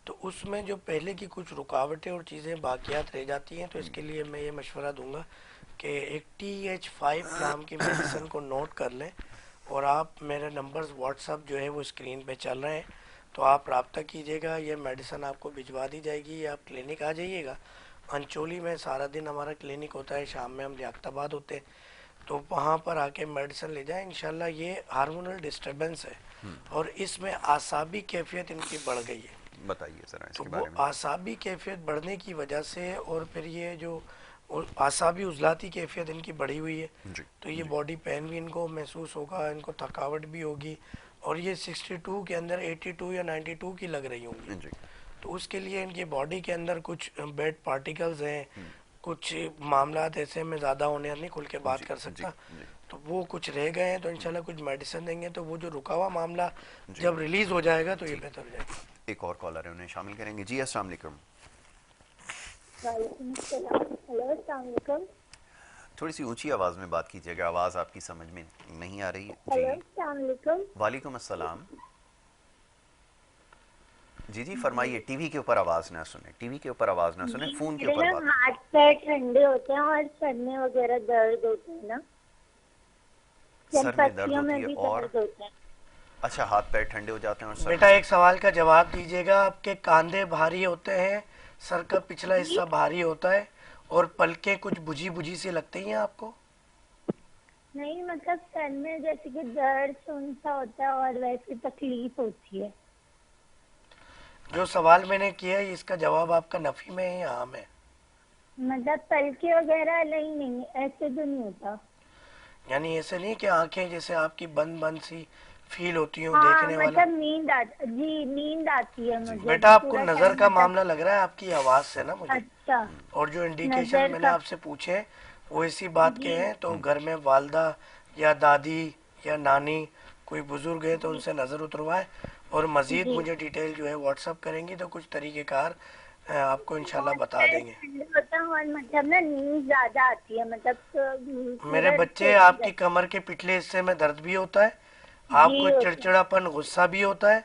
तो उसमें जो पहले की कुछ रुकावटें और चीज़ें बाकियात रह जाती हैं। तो इसके लिए मैं ये मशवरा दूंगा कि एक TH5 नाम की मेडिसिन को नोट कर लें, और आप मेरे नंबर्स व्हाट्सअप जो है वो स्क्रीन पे चल रहे हैं, तो आप रब्ता कीजिएगा। ये मेडिसिन आपको भिजवा दी जाएगी, आप क्लिनिक आ जाइएगा। अंचोली में सारा दिन हमारा क्लिनिक होता है, शाम में हम लियाकताबाद होते हैं, तो वहाँ पर आके मेडिसिन ले जाएं। इंशाल्लाह ये हार्मोनल डिस्टर्बेंस है और इसमें आसाबी कैफियत इनकी बढ़ गई है। बताइए ज़रा इसके तो बारे वो में। आसाबी कैफियत बढ़ने की वजह से, और फिर ये जो आसाबी उजलाती कैफियत इनकी बढ़ी हुई है, तो ये बॉडी पेन भी इनको महसूस होगा, इनको थकावट भी होगी, और ये 62 के अंदर 82 या 92 की लग रही होंगी। तो उसके लिए इनकी बॉडी के अंदर कुछ बेड पार्टिकल्स हैं, कुछ मामलात ऐसे में ज़्यादा होने, नहीं खुल के बात कर सकता, तो वो कुछ रह गए हैं। तो इंशाल्लाह कुछ मेडिसिन देंगे तो वो जो रुका हुआ मामला जब रिलीज हो जाएगा तो ये बेहतर हो जाएगा। एक और कॉलर है, उन्हें शामिल करेंगे। जी अस्सलाम वालेकुम। थोड़ी सी ऊंची आवाज़ में बात कीजिएगा, आवाज़ आपकी समझ में नहीं आ रही। जी वालेकुम अस्सलाम। जी जी फरमाइए। टीवी के ऊपर आवाज़ ना सुने, टीवी के ऊपर आवाज़ ना सुने, फ़ोन के ऊपर बात। हाथ पैर ठंडे होते हैं और सर में वगैरह दर्द होते हैं ना, सर में दर्द होती है और होते हैं। अच्छा, हाथ पैर ठंडे हो जाते हैं और सर। बेटा एक सवाल का जवाब दीजिएगा, आपके कांधे भारी होते हैं, सर का पिछला हिस्सा भारी होता है और पलकें कुछ बुझी बुझी सी लगती हैं आपको? नहीं मतलब सर में जैसे कि दर्द सुन सा होता है और वैसे तकलीफ होती है। जो सवाल मैंने किया है इसका जवाब आपका नफी में है या हाँ में? मतलब पलके वगैरह नहीं ऐसे तो नहीं होता। यानी ऐसे नहीं कि आंखें जैसे आपकी बंद बंद सी फील होती हो हाँ देखने वाला? मतलब नींद आती है मुझे। बेटा आपको पूरा नजर टाइम का मतलब। मामला लग रहा है आपकी आवाज से ना मुझे। अच्छा। और जो इंडिकेशन नजर मैंने का। आपसे पूछे वो इसी बात के जी। हैं। तो घर में वालदा या दादी या नानी कोई बुजुर्ग है तो उनसे नज़र उतरवाए और मज़ीद जी। मुझे डिटेल जो है व्हाट्सअप करेंगी तो कुछ तरीक़ेकार आपको इंशाल्लाह बता सर देंगे। ठंड होता है और मतलब ना नींद ज्यादा आती है मतलब मेरे पूरा बच्चे सोती आपकी रहती। कमर के पिछले हिस्से में दर्द भी होता है, जी आपको होता है। चिड़चिड़ापन गुस्सा भी होता है,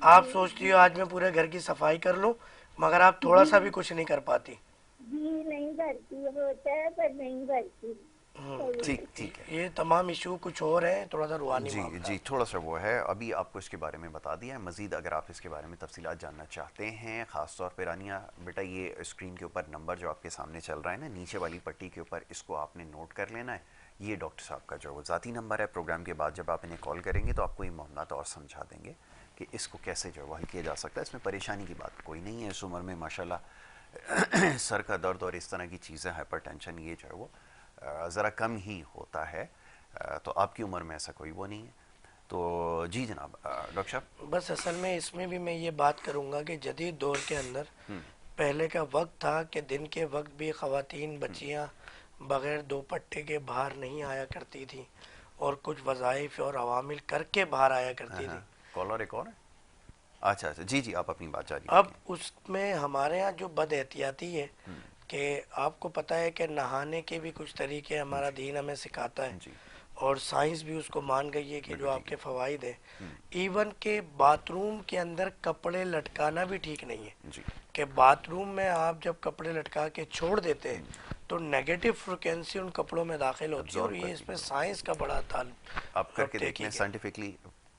आप जी सोचती हो आज मैं पूरे घर की सफाई कर लूं मगर आप थोड़ा सा भी जी कुछ नहीं कर पाती। जी नहीं करती होता है पर नहीं करती। तो ठीक ठीक है। ये तमाम इशू कुछ और है, थोड़ा सा रूहानी जी मामला जी, है। थोड़ा सा वो है। अभी आपको इसके बारे में बता दिया है। मज़ीद अगर आप इसके बारे में तफसीलात जानना चाहते हैं, ख़ास तौर पर रानिया बेटा, ये स्क्रीन के ऊपर नंबर जो आपके सामने चल रहा है ना, नीचे वाली पट्टी के ऊपर, इसको आपने नोट कर लेना है। ये डॉक्टर साहब का जो वो ज़ाती नंबर है। प्रोग्राम के बाद जब आप इन्हें कॉल करेंगे तो आपको ये मामला और समझा देंगे कि इसको कैसे जो है वो हल किया जा सकता है। इसमें परेशानी की बात कोई नहीं है। इस उम्र में माशाल्लाह सर का दर्द और इस तरह की चीज़ें, हाइपरटेंशन, ये जो है वो ज़रा कम ही होता है। तो आपकी उम्र में ऐसा कोई वो नहीं है। तो जी जनाब, डॉक्टर साहब। बस असल में इसमें भी मैं ये बात करूँगा कि जदीद दौर के अंदर पहले का वक्त था कि दिन के वक्त भी ख़वातीन बच्चियाँ बग़ैर दुपट्टे के बाहर नहीं आया करती थी और कुछ वज़ाइफ और अवामिल करके बाहर आया करती थी। कॉलर एक और है। अच्छा अच्छा, जी जी, आप अपनी बात जारी अब रखिए। उसमें हमारे यहाँ जो बद एहतियाती है कि आपको पता है कि नहाने के भी कुछ तरीके हमारा दीन हमें सिखाता है जी, और साइंस भी उसको मान गई है कि बिल्कुल जो ठीक आपके फ़वाइद हैं। इवन के बाथरूम के अंदर कपड़े लटकाना भी ठीक नहीं है जी कि बाथरूम में आप जब कपड़े लटका के छोड़ देते हैं तो नेगेटिव फ्रिक्वेंसी उन कपड़ों में दाखिल होती है और Absorb ये करती इसमें है। साइंस का बड़ा आप करके देख लें तहकीक है। साइंटिफिकली।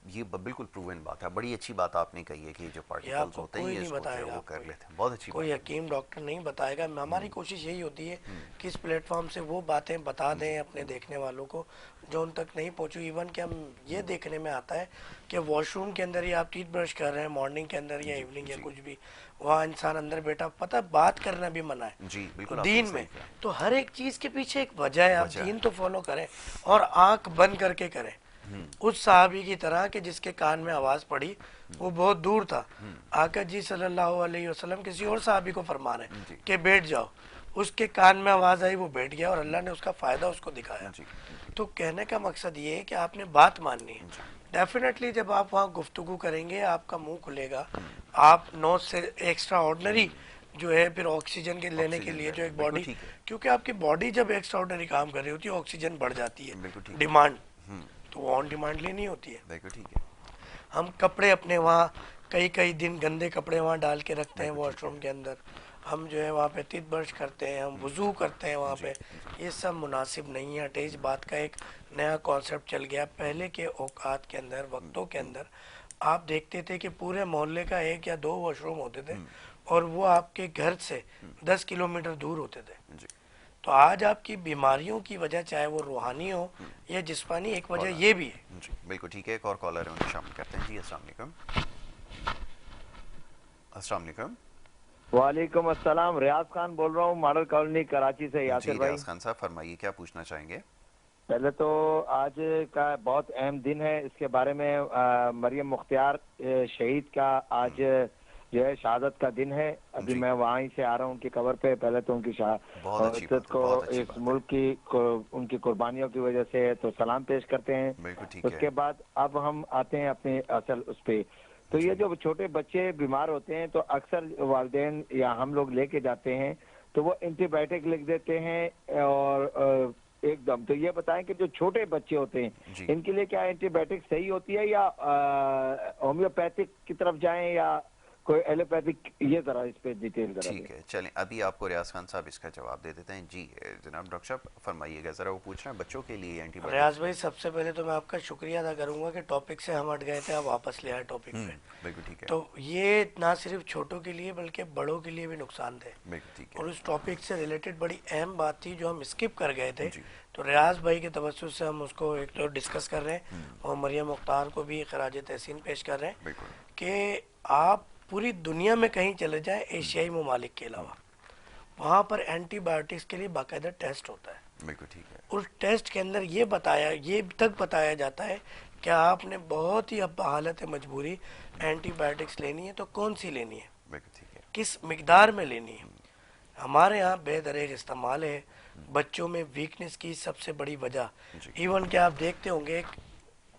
ये बिल्कुल प्रूवन बात है। बड़ी अच्छी बात आपने कही है कि जो ये पार्टिकल्स आपको होते हैं कोई ये नहीं इसको जो है बताएगा, वो आपको कर लेते हैं। बहुत अच्छी कोई बात हकीम डॉक्टर नहीं बताएगा। हमारी कोशिश यही होती है कि इस प्लेटफॉर्म से वो बातें बता दें अपने देखने वालों को जो उन तक नहीं पहुंची। इवन कि हम ये देखने में आता है कि वॉशरूम के अंदर ही आप टीथ ब्रश कर रहे हैं मॉर्निंग के अंदर या है। जी इवनिंग या जी कुछ भी, वहाँ इंसान अंदर बैठा, पता है बात करना भी मना है जी, बिल्कुल आपने दीन सही में। कहा। तो हर एक चीज़ के पीछे एक वजह है, आप वजह दीन है। तो फॉलो करें और आंख बंद करके करें। उस साहबी की तरह कि जिसके कान में आवाज़ पड़ी वो बहुत दूर था। आका जी सल्लल्लाहु अलैहि वसल्लम किसी और साहबी को फरमा रहे जी कि बैठ जाओ, उसके कान में आवाज़ आई, वो बैठ गया और अल्लाह ने उसका फ़ायदा उसको दिखाया। जी तो कहने का मकसद ये है कि आपने बात माननी है। डेफिनेटली जब आप वहाँ गुफ्तगू करेंगे आपका मुंह खुलेगा, आप नोज से एक्स्ट्रा ऑर्डनरी जो है फिर ऑक्सीजन के लेने के ऑक्सीजन लिए ले जो रहे एक हैं, बिल्कुल बॉडी, ठीक है। क्योंकि आपकी बॉडी जब एक्स्ट्रा ऑर्डनरी काम कर रही होती है ऑक्सीजन बढ़ जाती है, बिल्कुल ठीक है। डिमांड, तो ऑन डिमांड लेनी होती है। बिल्कुल ठीक है। हम कपड़े अपने वहाँ कई कई दिन गंदे कपड़े वहाँ डाल के रखते हैं बिल्कुल ठीक है। वॉशरूम के अंदर, हम जो है वहाँ पे टीथ ब्रश करते हैं, हम वज़ू करते हैं वहाँ जी पे। ये सब मुनासिब नहीं है। अटैच बात का एक नया कॉन्सेप्ट चल गया। पहले के औकात के अंदर, वक्तों के अंदर आप देखते थे कि पूरे मोहल्ले का एक या दो वॉशरूम होते थे और वो आपके घर से 10 किलोमीटर दूर होते थे। जी, तो आज आपकी बीमारियों की वजह चाहे वो रूहानी हो या जिस्मानी, एक वजह कॉलर। ये भी है। जी बिल्कुल ठीक है। एक और कॉलर है, उन्हें शामिल करते हैं। जी अस्सलाम वालेकुम। अस्सलाम वालेकुम। वालेकुम अस्सलाम, रियाज खान बोल रहा हूँ मॉडल कॉलोनी कराची से। जी यासिर भाई, रियाज खान साहब, फरमाइए क्या पूछना चाहेंगे। पहले तो आज का बहुत अहम दिन है, इसके बारे में मरियम मुख्तियार शहीद का आज जो है शहादत का दिन है। अभी जी। मैं वहीं से आ रहा हूँ उनकी कबर पे। पहले तो उनकी बहुत अच्छी इज्जत बात है, को बहुत अच्छी इस बात है। मुल्क की उनकी कुर्बानियों की वजह से तो सलाम पेश करते हैं। बिल्कुल ठीक है। उसके बाद अब हम आते हैं अपने असल उस पे। तो ये जो छोटे बच्चे बीमार होते हैं तो अक्सर वालिदैन या हम लोग लेके जाते हैं तो वो एंटीबायोटिक लिख देते हैं और एकदम। तो ये बताएं कि जो छोटे बच्चे होते हैं जी। इनके लिए क्या एंटीबायोटिक सही होती है या होम्योपैथिक की तरफ जाएं या कोई एलोपैथिक, ये जरा इस पे डिटेल जरा ठीक है, चलें अभी आपको रियाज खान साहब इसका जवाब दे देते हैं। जी जनाब डॉक्टर साहब फरमाइएगा ज़रा, वो पूछ रहे हैं बच्चों के लिए एंटीबायोटिक। रियाज भाई, सबसे पहले तो मैं आपका शुक्रिया अदा करूंगा कि टॉपिक से हम हट गए थे, आप वापस ले आए टॉपिक पे। बिल्कुल ठीक है। तो ये ना सिर्फ छोटों के लिए बल्कि बड़ों के लिए भी नुकसानदेह। बिल्कुल ठीक है। और उस टॉपिक से रिलेटेड बड़ी अहम बात थी जो हम स्किप कर गए थे, जी। तो रियाज भाई के तवज्जुह से हम उसको एक तो डिस्कस कर रहे हैं और मरियम मुख्तार को भी खराज तहसीन पेश कर रहे हैं बिल्कुल। कि आप पूरी दुनिया में कहीं चले जाएं एशियाई ममालिक के अलावा, वहाँ पर एंटीबायोटिक्स के लिए बाकायदा टेस्ट होता है। बिल्कुल ठीक है। उस टेस्ट के अंदर ये तक बताया जाता है कि आपने बहुत ही अब हालत मजबूरी एंटीबायोटिक्स लेनी है तो कौन सी लेनी है, बिल्कुल ठीक है। किस मिकदार में लेनी है। हमारे यहाँ बेदरेग इस्तेमाल है। बच्चों में वीकनेस की सबसे बड़ी वजह, इवन कि आप देखते होंगे एक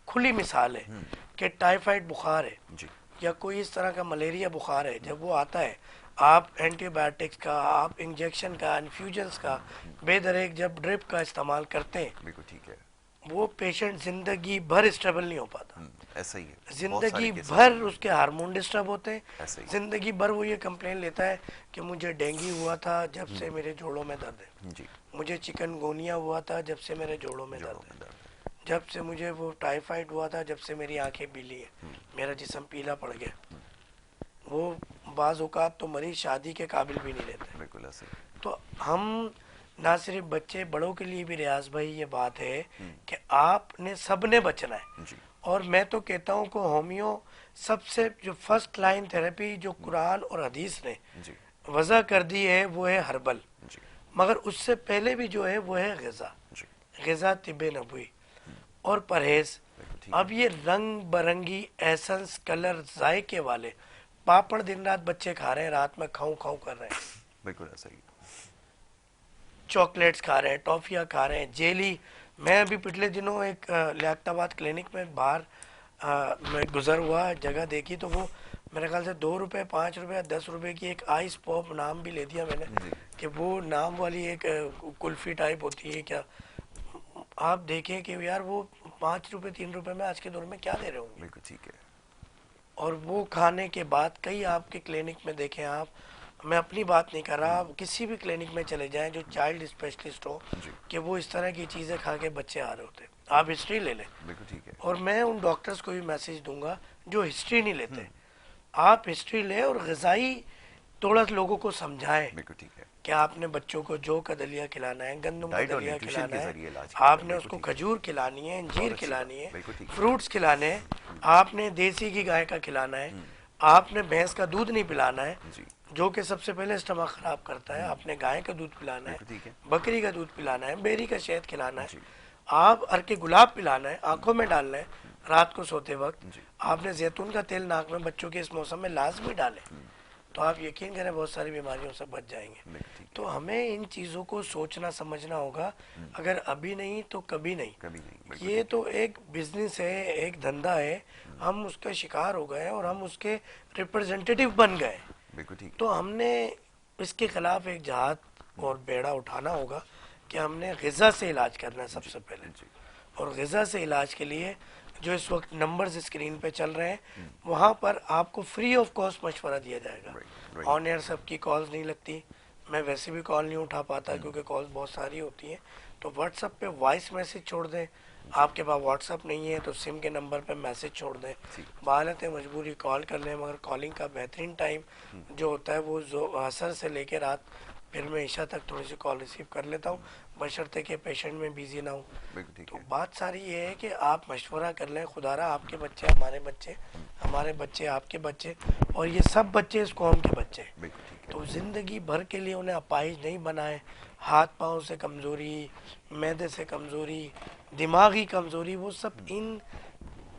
खुली मिसाल है कि टाइफाइड बुखार है जी। या कोई इस तरह का मलेरिया बुखार है, जब वो आता है आप एंटीबायोटिक्स का, आप इंजेक्शन का, इन्फ्यूजन्स का, बेदरेग जब ड्रिप का इस्तेमाल करते हैं, बिल्कुल ठीक है। वो पेशेंट जिंदगी भर स्टेबल नहीं हो पाता। ऐसा ही है, बहुत जिंदगी सारे केसेस भर हैं। उसके हार्मोन डिस्टर्ब होते ऐसे हैं। ही। जिंदगी भर वो ये कंप्लेन लेता है कि मुझे डेंगू हुआ था जब से मेरे जोड़ों में दर्द है, जी। मुझे चिकनगुनिया हुआ था जब से मेरे जोड़ों में जोड़ों दर्द में है, दर्द है। जब से मुझे वो टाइफाइड हुआ था, जब से मेरी आंखें पीली है, मेरा जिस्म पीला पड़ गया। वो बाज़ औक़ात तो मरीज शादी के काबिल भी नहीं रहते। बिल्कुल ऐसे ही। तो हम ना सिर्फ बच्चे, बड़ों के लिए भी रियाज भाई ये बात है कि आपने सबने बचना है। जी। और मैं तो कहता हूँ कि होमियो सबसे जो फर्स्ट लाइन थेरेपी जो कुरान और हदीस ने जी। वजह कर दी है वो है हर्बल, जी। मगर उससे पहले भी जो है वो है ग़िज़ा। जी। ग़िज़ा तिब्बे नबवी और परहेज़। बिल्कुल ठीक अब ये रंग बरंगी एसेंस, कलर, जायके वाले पापड़ दिन रात बच्चे खा रहे हैं, रात में खाऊं खाऊं कर रहे हैं, बिल्कुल ऐसा ही। चॉकलेट्स खा रहे हैं, टॉफियाँ खा रहे हैं, जेली। मैं अभी पिछले दिनों एक लियाकताबाद क्लिनिक में बाहर मैं गुजर हुआ, जगह देखी तो वो मेरे ख्याल से 2 रुपए, 5 रुपए, 10 रुपए की एक आइस पॉप, नाम भी ले दिया मैंने कि वो नाम वाली एक कुल्फी टाइप होती है क्या। आप देखें कि यार वो 5 रुपए 3 रुपए में आज के दौर में क्या दे रहे होंगे। बिल्कुल ठीक है। और वो खाने के बाद कई आपके क्लिनिक में देखें आप, मैं अपनी बात नहीं कर रहा, आप किसी भी क्लिनिक में चले जाएं जो चाइल्ड स्पेशलिस्ट हो, कि वो इस तरह की चीज़ें खा के बच्चे आ रहे होते हैं। आप हिस्ट्री ले लें। बिल्कुल ठीक है। और मैं उन डॉक्टर्स को भी मैसेज दूंगा जो हिस्ट्री नहीं लेते, आप हिस्ट्री लें और ग़िज़ाई थोड़ा लोगों को समझाएं बिल्कुल ठीक है। कि आपने बच्चों को जौ का दलिया खिलाना है, गंदम का डाइट और दलिया न्यूट्रिशन खिलाना के जरिए है, इलाज करते हैं, आपने बिल्कुल उसको ठीक है। खजूर खिलानी है, अंजीर अच्छी खिलानी बात, है, बिल्कुल ठीक है। फ्रूट्स खिलाने हैं, आपने देसी की गाय का खिलाना है, आपने भैंस का दूध नहीं पिलाना है जी। जो कि सबसे पहले स्टमक खराब करता है, आपने गाय का दूध पिलाना है, बिल्कुल ठीक है। बकरी का दूध पिलाना है, बेरी का शहद खिलाना है, जी। आप अरके गुलाब पिलाना है, आंखों में डालना है रात को सोते वक्त, जी। आपने जैतून का तेल नाक में बच्चों के इस मौसम में लाजमी डालें, तो आप यकीन करें बहुत सारी बीमारियों से बच जाएंगे। बिल्कुल ठीक है। तो हमें इन चीज़ों को सोचना समझना होगा, अगर अभी नहीं तो कभी नहीं। कभी नहीं। बिल्कुल ये तो एक बिजनेस है, एक धंधा है, हम उसका शिकार हो गए और हम उसके रिप्रेजेंटेटिव बन गए। बिल्कुल ठीक है। तो हमने इसके खिलाफ एक जहाद और बेड़ा उठाना होगा कि हमने ग़िज़ा से इलाज करना है सबसे पहले। जी। और ग़िज़ा से इलाज के लिए जो इस वक्त नंबर्स स्क्रीन पे चल रहे हैं, वहाँ पर आपको फ्री ऑफ कॉस्ट मशवरा दिया जाएगा। राइट। ऑन एयर सबकी कॉल्स नहीं लगती, मैं वैसे भी कॉल नहीं उठा पाता क्योंकि कॉल्स बहुत सारी होती हैं। तो व्हाट्सएप पे वॉइस मैसेज छोड़ दें, आपके पास व्हाट्सएप नहीं है तो सिम के नंबर पे मैसेज छोड़ दें, बालत मजबूरी कॉल कर लें, मगर कॉलिंग का बेहतरीन टाइम जो होता है वो जो असर से लेके रात, फिर मैं ईशा तक थोड़ी सी कॉल रिसीव कर लेता हूँ, बशर्ते कि पेशेंट में बिजी ना हूँ। बिल्कुल ठीक तो है। बात सारी ये है कि आप मशवरा कर लें, खुदारा आपके बच्चे हमारे बच्चे, हमारे बच्चे आपके बच्चे, और ये सब बच्चे इस कौम के बच्चे हैं। बिल्कुल ठीक है। तो ज़िंदगी भर के लिए उन्हें अपाहिज नहीं बनाए। हाथ पाँव से कमज़ोरी, मैदे से कमज़ोरी, दिमागी कमज़ोरी, वो सब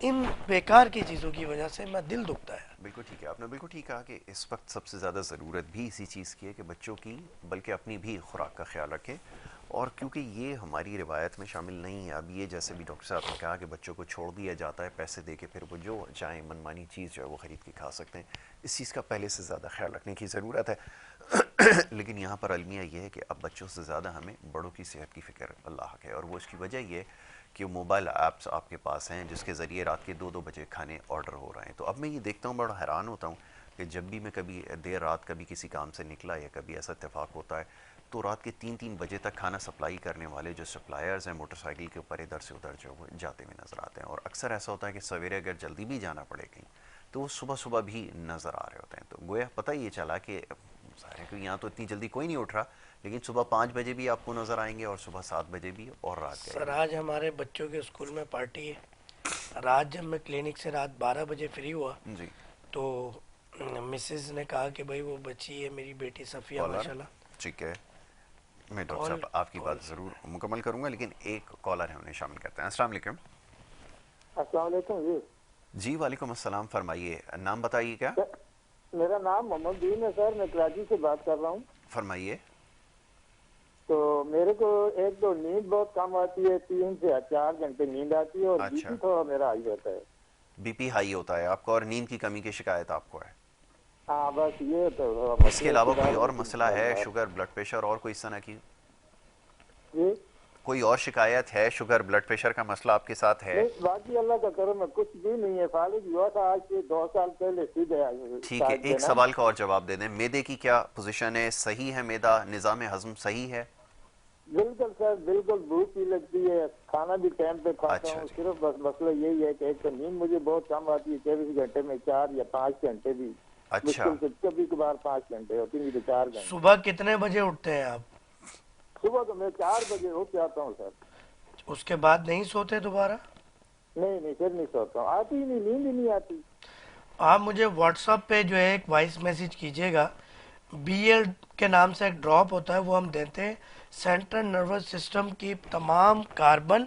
इन बेकार की चीज़ों की वजह से मैं दिल दुखता है। बिल्कुल ठीक है। आपने बिल्कुल ठीक कहा कि इस वक्त सबसे ज़्यादा ज़रूरत भी इसी चीज़ की है कि बच्चों की बल्कि अपनी भी खुराक का ख्याल रखें। और क्योंकि ये हमारी रिवायत में शामिल नहीं है, अब ये जैसे भी डॉक्टर साहब ने कहा कि बच्चों को छोड़ दिया जाता है पैसे दे के, फिर वो जो चाहे मनमानी चीज़ जो है वो ख़रीद के खा सकते हैं, इस चीज़ का पहले से ज़्यादा ख्याल रखने की ज़रूरत है। लेकिन यहाँ पर अलमिया ये है कि अब बच्चों से ज़्यादा हमें बड़ों की सेहत की फ़िक्र अल्लाह है, और वो इसकी वजह ये कि मोबाइल ऐप्स आपके पास हैं जिसके ज़रिए रात के 2-2 बजे खाने ऑर्डर हो रहे हैं। तो अब मैं ये देखता हूँ, बड़ा हैरान होता हूँ कि जब भी मैं कभी देर रात कभी किसी काम से निकला या कभी ऐसा इत्तेफाक होता है तो रात के 3-3 बजे तक खाना सप्लाई करने वाले जो सप्लायर्स हैं मोटरसाइकिल के ऊपर इधर से उधर जो वो जाते हुए नज़र आते हैं। और अक्सर ऐसा होता है कि सवेरे अगर जल्दी भी जाना पड़े कहीं तो वो सुबह सुबह भी नज़र आ रहे होते हैं। तो गोया पता ही ये चला कि ज़ाहिर है कि यहाँ तो इतनी जल्दी कोई नहीं उठ रहा, लेकिन सुबह 5 बजे भी आपको नज़र आएंगे और सुबह 7 बजे भी और रात के। सर आज हमारे बच्चों के स्कूल में पार्टी है। रात जब मैं क्लिनिक से रात 12 बजे फ्री हुआ जी तो मिसेज ने कहा कि भाई वो बच्ची है मेरी बेटी सफ़िया माशाल्लाह। ठीक है, मैं डॉक्टर साहब आपकी बात ज़रूर मुकम्मल करूँगा, लेकिन एक कॉलर है उन्हें शामिल करते हैं। अस्सलाम वालेकुम। अस्सलाम वालेकुम जी। जी वालेकुम अस्सलाम, फरमाइए, नाम बताइए क्या? मेरा नाम मोहम्मद दीन है सर, मैं कराची से बात कर रहा हूँ। फरमाइए। तो मेरे को एक तो नींद बहुत कम आती है, 3 से 4 घंटे नींद आती है और अच्छा। बीपी थोड़ा मेरा हाई होता है। बीपी हाई होता है आपको और नींद की कमी की शिकायत आपको है? हाँ बस ये तो। इसके अलावा कोई और मसला है, शुगर ब्लड प्रेशर और कोई इस तरह की जी कोई और शिकायत है? शुगर ब्लड प्रेशर का मसला आपके साथ है? नहीं, बाकी अल्लाह का करम है, कुछ भी नहीं है। फालिज हुआ था आज से 2 साल पहले सीधे। ठीक है, एक सवाल का और जवाब दे दें, मैदे की क्या पोजीशन है? सही है मैदा, निज़ाम हज़म सही है? बिल्कुल सर, बिल्कुल भूख भी लगती है, खाना भी टाइम पे खाता अच्छा हूँ। जी। सिर्फ बस मसला यही है कि एक तो नींद मुझे बहुत कम आती है, 24 घंटे में 4 या 5 घंटे भी अच्छा। मुश्किल से, कभी कभार 5 घंटे होती नहीं तो 4 घंटे। सुबह कितने बजे उठते हैं आप? सुबह तो मैं 4 बजे उठ जाता हूँ सर। उसके बाद नहीं सोते दोबारा? नहीं फिर नहीं सोता हूँ, आती ही नहीं, नींद ही नहीं आती। आप मुझे व्हाट्सएप पे जो है एक वॉइस मैसेज कीजिएगा। BL के नाम से एक ड्रॉप होता है, वो हम देते हैं सेंट्रल नर्वस सिस्टम की तमाम कार्बन,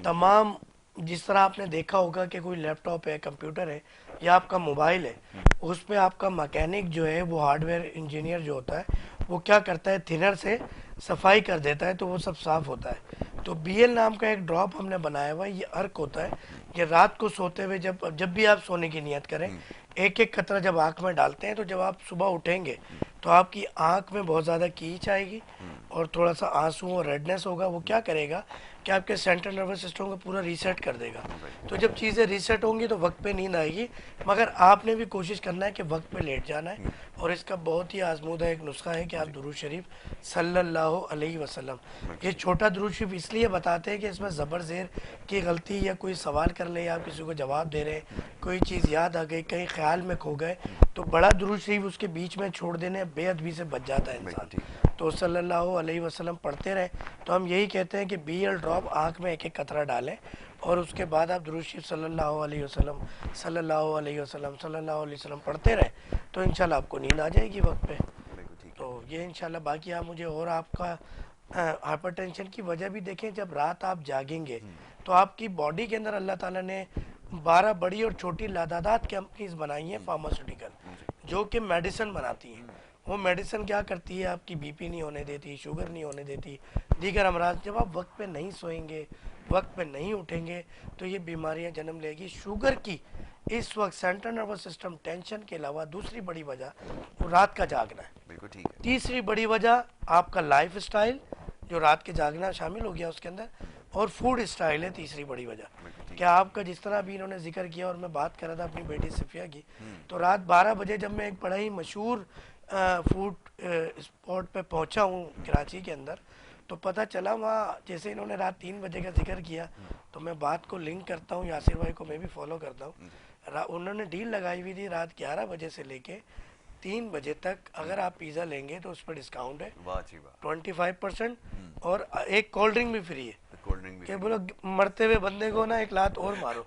तमाम जिस तरह आपने देखा होगा कि कोई लैपटॉप है, कंप्यूटर है या आपका मोबाइल है, उस पे आपका मैकेनिक जो है वो हार्डवेयर इंजीनियर जो होता है वो क्या करता है, थिनर से सफाई कर देता है तो वो सब साफ होता है। तो BL नाम का एक ड्रॉप हमने बनाया हुआ है, ये अर्क होता है। ये रात को सोते हुए जब भी आप सोने की नियत करें, एक एक कतरा जब आँख में डालते हैं तो जब आप सुबह उठेंगे तो आपकी आँख में बहुत ज़्यादा कीच आएगी और थोड़ा सा आंसू और रेडनेस होगा। वो क्या करेगा कि आपके सेंट्रल नर्वस सिस्टम को पूरा रीसेट कर देगा। तो जब चीज़ें रीसेट होंगी तो वक्त पे नींद आएगी, मगर आपने भी कोशिश करना है कि वक्त पे लेट जाना है। और इसका बहुत ही आजमूदा एक नुस्खा है कि आप दुरूद शरीफ सल्लल्लाहु अलैहि वसल्लम, ये छोटा दुरूद शरीफ इसलिए बताते हैं कि इसमें ज़बर ज़ेर की गलती या कोई सवाल कर ले, आप किसी को जवाब दे रहे हैं, कोई चीज़ याद आ गई, कहीं ख्याल में खो गए, तो बड़ा दुरूद शरीफ उसके बीच में छोड़ देने बेअदबी से बच जाता है इंसान। तो सल्लल्लाहु अलैहि वसल्लम पढ़ते रहे। तो हम यही कहते हैं कि BL ड्रॉप आँख में एक एक कतरा डालें और उसके बाद आप दुरूद शरीफ सल्लल्लाहु अलैहि वसल्लम सल्लल्लाहु अलैहि वसल्लम सल्लल्लाहु अलैहि वसल्लम पढ़ते रहे तो इंशाल्लाह आपको नींद आ जाएगी वक्त पे। तो ये इंशाल्लाह। बाकी आप मुझे और आपका हाइपरटेंशन की वजह भी देखें, जब रात आप जागेंगे तो आपकी बॉडी के अंदर अल्लाह ताला ने 12 बड़ी और छोटी लादादात कंपनीज बनाई हैं फार्मास्यूटिकल, जो कि मेडिसिन बनाती हैं। वो मेडिसिन क्या करती है, आपकी BP नहीं होने देती, शुगर नहीं होने देती, दीगर अमराज। जब आप वक्त पे नहीं सोएंगे, वक्त पे नहीं उठेंगे तो ये बीमारियां जन्म लेगी। शुगर की इस वक्त सेंट्रल नर्वस सिस्टम टेंशन के अलावा दूसरी बड़ी वजह वो रात का जागना है। बिल्कुल ठीक है। तीसरी बड़ी वजह आपका लाइफ स्टाइल, जो रात के जागना शामिल हो गया उसके अंदर, और फूड स्टाइल है तीसरी बड़ी वजह। क्या आपका जिस तरह भी इन्होंने जिक्र किया और मैं बात कर रहा था अपनी बेटी सफिया की, तो रात 12 बजे जब मैं एक बड़ा ही मशहूर फूड स्पॉट पे पहुंचा हूँ कराची के अंदर, तो पता चला वहाँ जैसे इन्होंने रात 3 बजे का जिक्र किया तो मैं बात को लिंक करता हूँ, यासिर भाई को मैं भी फॉलो करता हूँ। उन्होंने डील लगाई हुई थी रात 11 बजे से लेके 3 बजे तक, अगर आप पिज़्ज़ा लेंगे तो उस पर डिस्काउंट है 25% और एक कोल्ड ड्रिंक भी फ्री है। कि बोलो मरते हुए बंदे को ना एक लात और मारो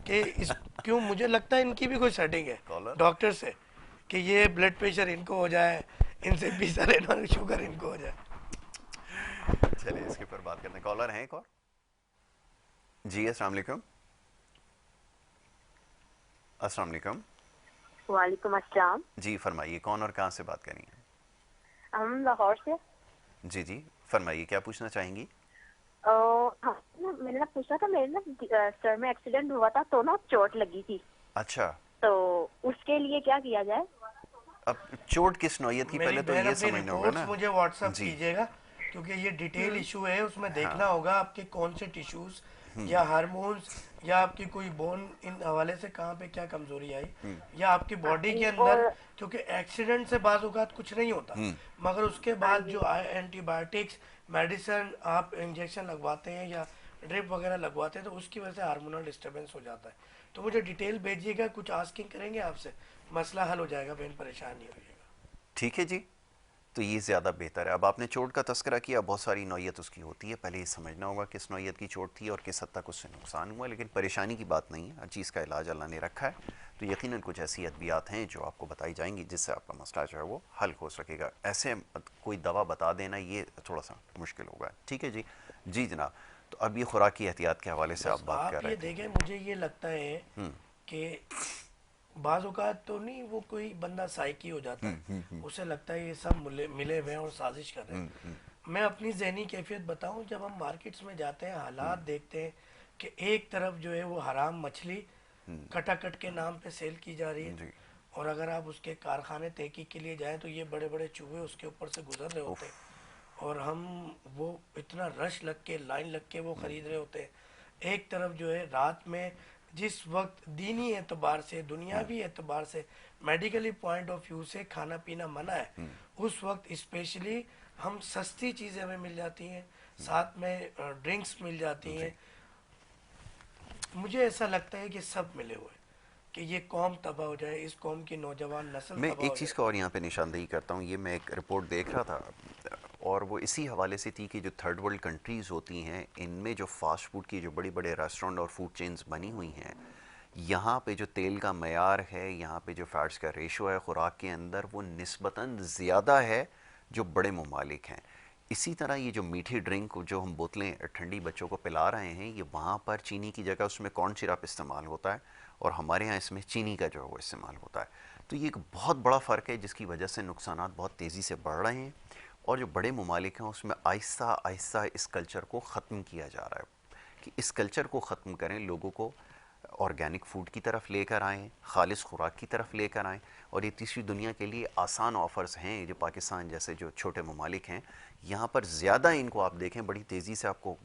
कि इस क्यों, मुझे लगता है इनकी भी कोई सेटिंग है डॉक्टर से कि ये ब्लड प्रेशर इनको हो जाए, इनसे पिज़्ज़ा लेना, शुगर इनको हो जाए। चलिए इसके ऊपर बात करते हैं। कॉलर हैं एक और? जी अस्सलाम वालेकुम। अस्सलाम वालेकुम। वालेकुम अस्सलाम। जी फरमाइए, कौन और कहाँ से बात करेंगे? हम लाहौर से। जी फरमाइए, क्या पूछना चाहेंगी? मैंने ना पूछा था, मेरे ना सर में एक्सीडेंट हुआ था तो ना चोट लगी थी। अच्छा, तो उसके लिए क्या किया जाए? अब चोट किस नौयत की, पहले तो ये समझना होगा ना। मुझे व्हाट्सएप कीजिएगा क्योंकि ये डिटेल इशू है, उसमें देखना होगा आपके कौन से टिश्यूज या हार्मोन्स या आपकी कोई बोन इन हवाले से कहाँ पे क्या कमजोरी आई या आपकी बॉडी के अंदर, क्योंकि एक्सीडेंट से बाज़ औक़ात कुछ नहीं होता, मगर उसके बाद जो एंटीबायोटिक्स मेडिसिन आप इंजेक्शन लगवाते हैं या ड्रिप वगैरह लगवाते हैं तो उसकी वजह से हार्मोनल डिस्टर्बेंस हो जाता है। तो मुझे डिटेल भेजिएगा, कुछ आस्किंग करेंगे आपसे, मसला हल हो जाएगा, बेन परेशान नहीं होइएगा। ठीक है जी, तो ये ज़्यादा बेहतर है। अब आपने चोट का तस्करा किया, बहुत सारी नौयत उसकी होती है, पहले ये समझना होगा किस नौयत की चोट थी और किस हद तक उससे नुकसान हुआ। लेकिन परेशानी की बात नहीं है, हर चीज़ का इलाज अल्लाह ने रखा है। तो यकीनन कुछ ऐसी अद्वियात हैं जो आपको बताई जाएंगी जिससे आपका मसला जो है वो हल हो सकेगा। ऐसे कोई दवा बता देना ये थोड़ा सा मुश्किल होगा। ठीक है जी। जी जनाब, तो अब ये खुराक की एहतियात के हवाले से आप बात कर रहे ये देखें, मुझे ये लगता है कि बाज़ औक़ात तो नहीं, वो कोई बंदा साइकी हो जाता है, उसे लगता है ये सब मिले हुए हैं और साजिश कर रहे हैं। मैं अपनी ज़हनी कैफियत बताऊं, जब हम मार्केट्स में जाते हैं, हालात देखते हैं कि एक तरफ जो है वो हराम मछली कटाकट के नाम पे सेल की जा रही है, और अगर आप उसके कारखाने तहकीक के लिए जाएं तो ये बड़े बड़े चूहे उसके ऊपर से गुजर रहे होते हैं, और हम वो इतना रश लग के, लाइन लग के वो ख़रीद रहे होते हैं। एक तरफ जो है रात में जिस वक्त दीनी एतबार से, दुनियावी एतबार से, मेडिकली पॉइंट ऑफ व्यू से खाना पीना मना है, उस वक्त स्पेशली हम सस्ती चीज़ें हमें मिल जाती हैं, साथ में ड्रिंक्स मिल जाती हैं। मुझे ऐसा लगता है कि सब मिले हुए कि ये कौम तबाह हो जाए, इस कौम की नौजवान नस्ल मैं तबाह एक हो चीज़ जाए। का और यहाँ पे निशानदेही करता हूँ। ये मैं एक रिपोर्ट देख रहा था और वो इसी हवाले से थी कि जो थर्ड वर्ल्ड कंट्रीज़ होती हैं, इनमें जो फास्ट फूड की जो बड़ी बड़े रेस्टोरेंट और फूड चेन्स बनी हुई हैं, यहाँ पे जो तेल का मयार है, यहाँ पे जो फैट्स का रेशो है खुराक के अंदर, वो निस्बतन ज़्यादा है जो बड़े ममालिक हैं। इसी तरह ये जो मीठी ड्रिंक जो हम बोतलें ठंडी बच्चों को पिला रहे हैं, ये वहाँ पर चीनी की जगह उसमें कॉर्न सिरप इस्तेमाल होता है और हमारे यहाँ इसमें चीनी का जो है वो इस्तेमाल होता है। तो ये एक बहुत बड़ा फ़र्क है जिसकी वजह से नुकसानात बहुत तेज़ी से बढ़ रहे हैं, और जो बड़े ममालिक हैं उसमें आहिस्ता आहिस्ता इस कल्चर को ख़त्म किया जा रहा है कि इस कल्चर को ख़त्म करें, लोगों को ऑर्गेनिक फूड की तरफ लेकर आएँ, खालिस खुराक की तरफ लेकर आएँ। और ये तीसरी दुनिया के लिए आसान ऑफ़र्स हैं, जो पाकिस्तान जैसे जो छोटे ममालिक हैं, यहाँ पर ज़्यादा इनको आप देखें बड़ी तेज़ी से आपको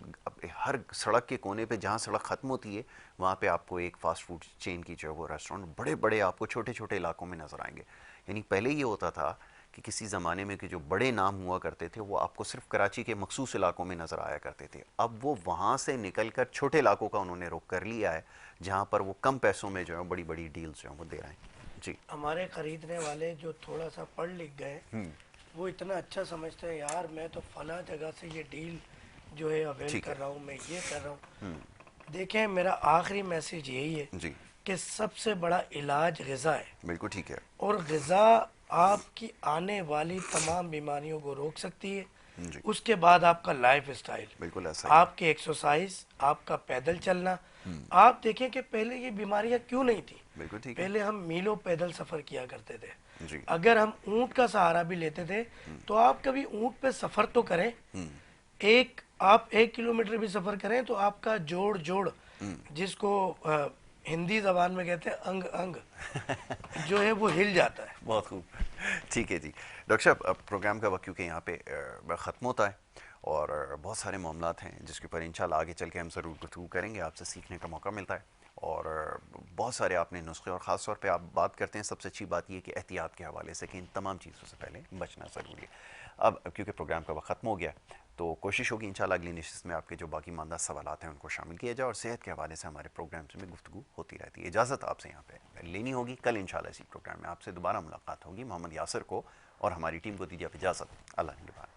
हर सड़क के कोने पे जहाँ सड़क ख़त्म होती है वहाँ पे आपको एक फ़ास्ट फूड चेन की जो है वो रेस्टोरेंट बड़े बड़े आपको छोटे छोटे इलाकों में नज़र आएंगे। यानी पहले ये होता था कि किसी ज़माने में कि जो बड़े नाम हुआ करते थे वो आपको सिर्फ कराची के मखसूस इलाकों में नज़र आया करते थे। अब वो वहाँ से निकल कर छोटे इलाकों का उन्होंने रुख कर लिया है, जहाँ पर वो कम पैसों में जो है बड़ी बड़ी डील्स जो है वो दे रहे हैं। जी, हमारे ख़रीदने वाले जो थोड़ा सा पढ़ लिख गए, वो इतना अच्छा समझते हैं, यार मैं तो फला जगह से ये डील जो है अवेल कर रहा हूँ, मैं ये कर रहा हूँ। देखें, मेरा आखिरी मैसेज यही है जी, कि सबसे बड़ा इलाज ग़िज़ा है। बिल्कुल ठीक है। और ग़िज़ा आपकी आने वाली तमाम बीमारियों को रोक सकती है। उसके बाद आपका लाइफ स्टाइल, बिल्कुल ऐसा आपकी एक्सरसाइज, आपका पैदल चलना। आप देखें कि पहले ये बीमारियां क्यों नहीं थी। बिल्कुल ठीक है। पहले हम मीलों पैदल सफ़र किया करते थे। जी, अगर हम ऊँट का सहारा भी लेते थे तो आप कभी ऊँट पे सफ़र तो करें, आप 1 किलोमीटर भी सफ़र करें तो आपका जोड़ जिसको हिंदी ज़बान में कहते हैं अंग अंग जो है वो हिल जाता है। बहुत खूब, ठीक है जी। डॉक्टर साहब, अब प्रोग्राम का वक्त क्योंकि यहाँ पे ख़त्म होता है और बहुत सारे मामलात हैं जिसके ऊपर इंशाल्लाह आगे चल के हम ज़रूर गुफ्तगू करेंगे, आपसे सीखने का मौका मिलता है। और बहुत सारे आपने नुस्खे और ख़ास तौर पे आप बात करते हैं, सबसे अच्छी बात ये कि एहतियात के हवाले से कि इन तमाम चीज़ों से पहले बचना ज़रूरी है। अब क्योंकि प्रोग्राम का वक्त ख़त्म हो गया तो कोशिश होगी इंशाल्लाह अगली नशिस्त में आपके जो बाकी मानदा सवालात हैं उनको शामिल किया जाए और सेहत के हवाले से हमारे प्रोग्राम्स में गुफ्तगू होती रहती है। इजाज़त आपसे यहाँ पे लेनी होगी। कल इंशाल्लाह इसी प्रोग्राम में आपसे दोबारा मुलाकात होगी। मोहम्मद यासिर को और हमारी टीम को दीजिए इजाज़त। अल्लाह निगहबान।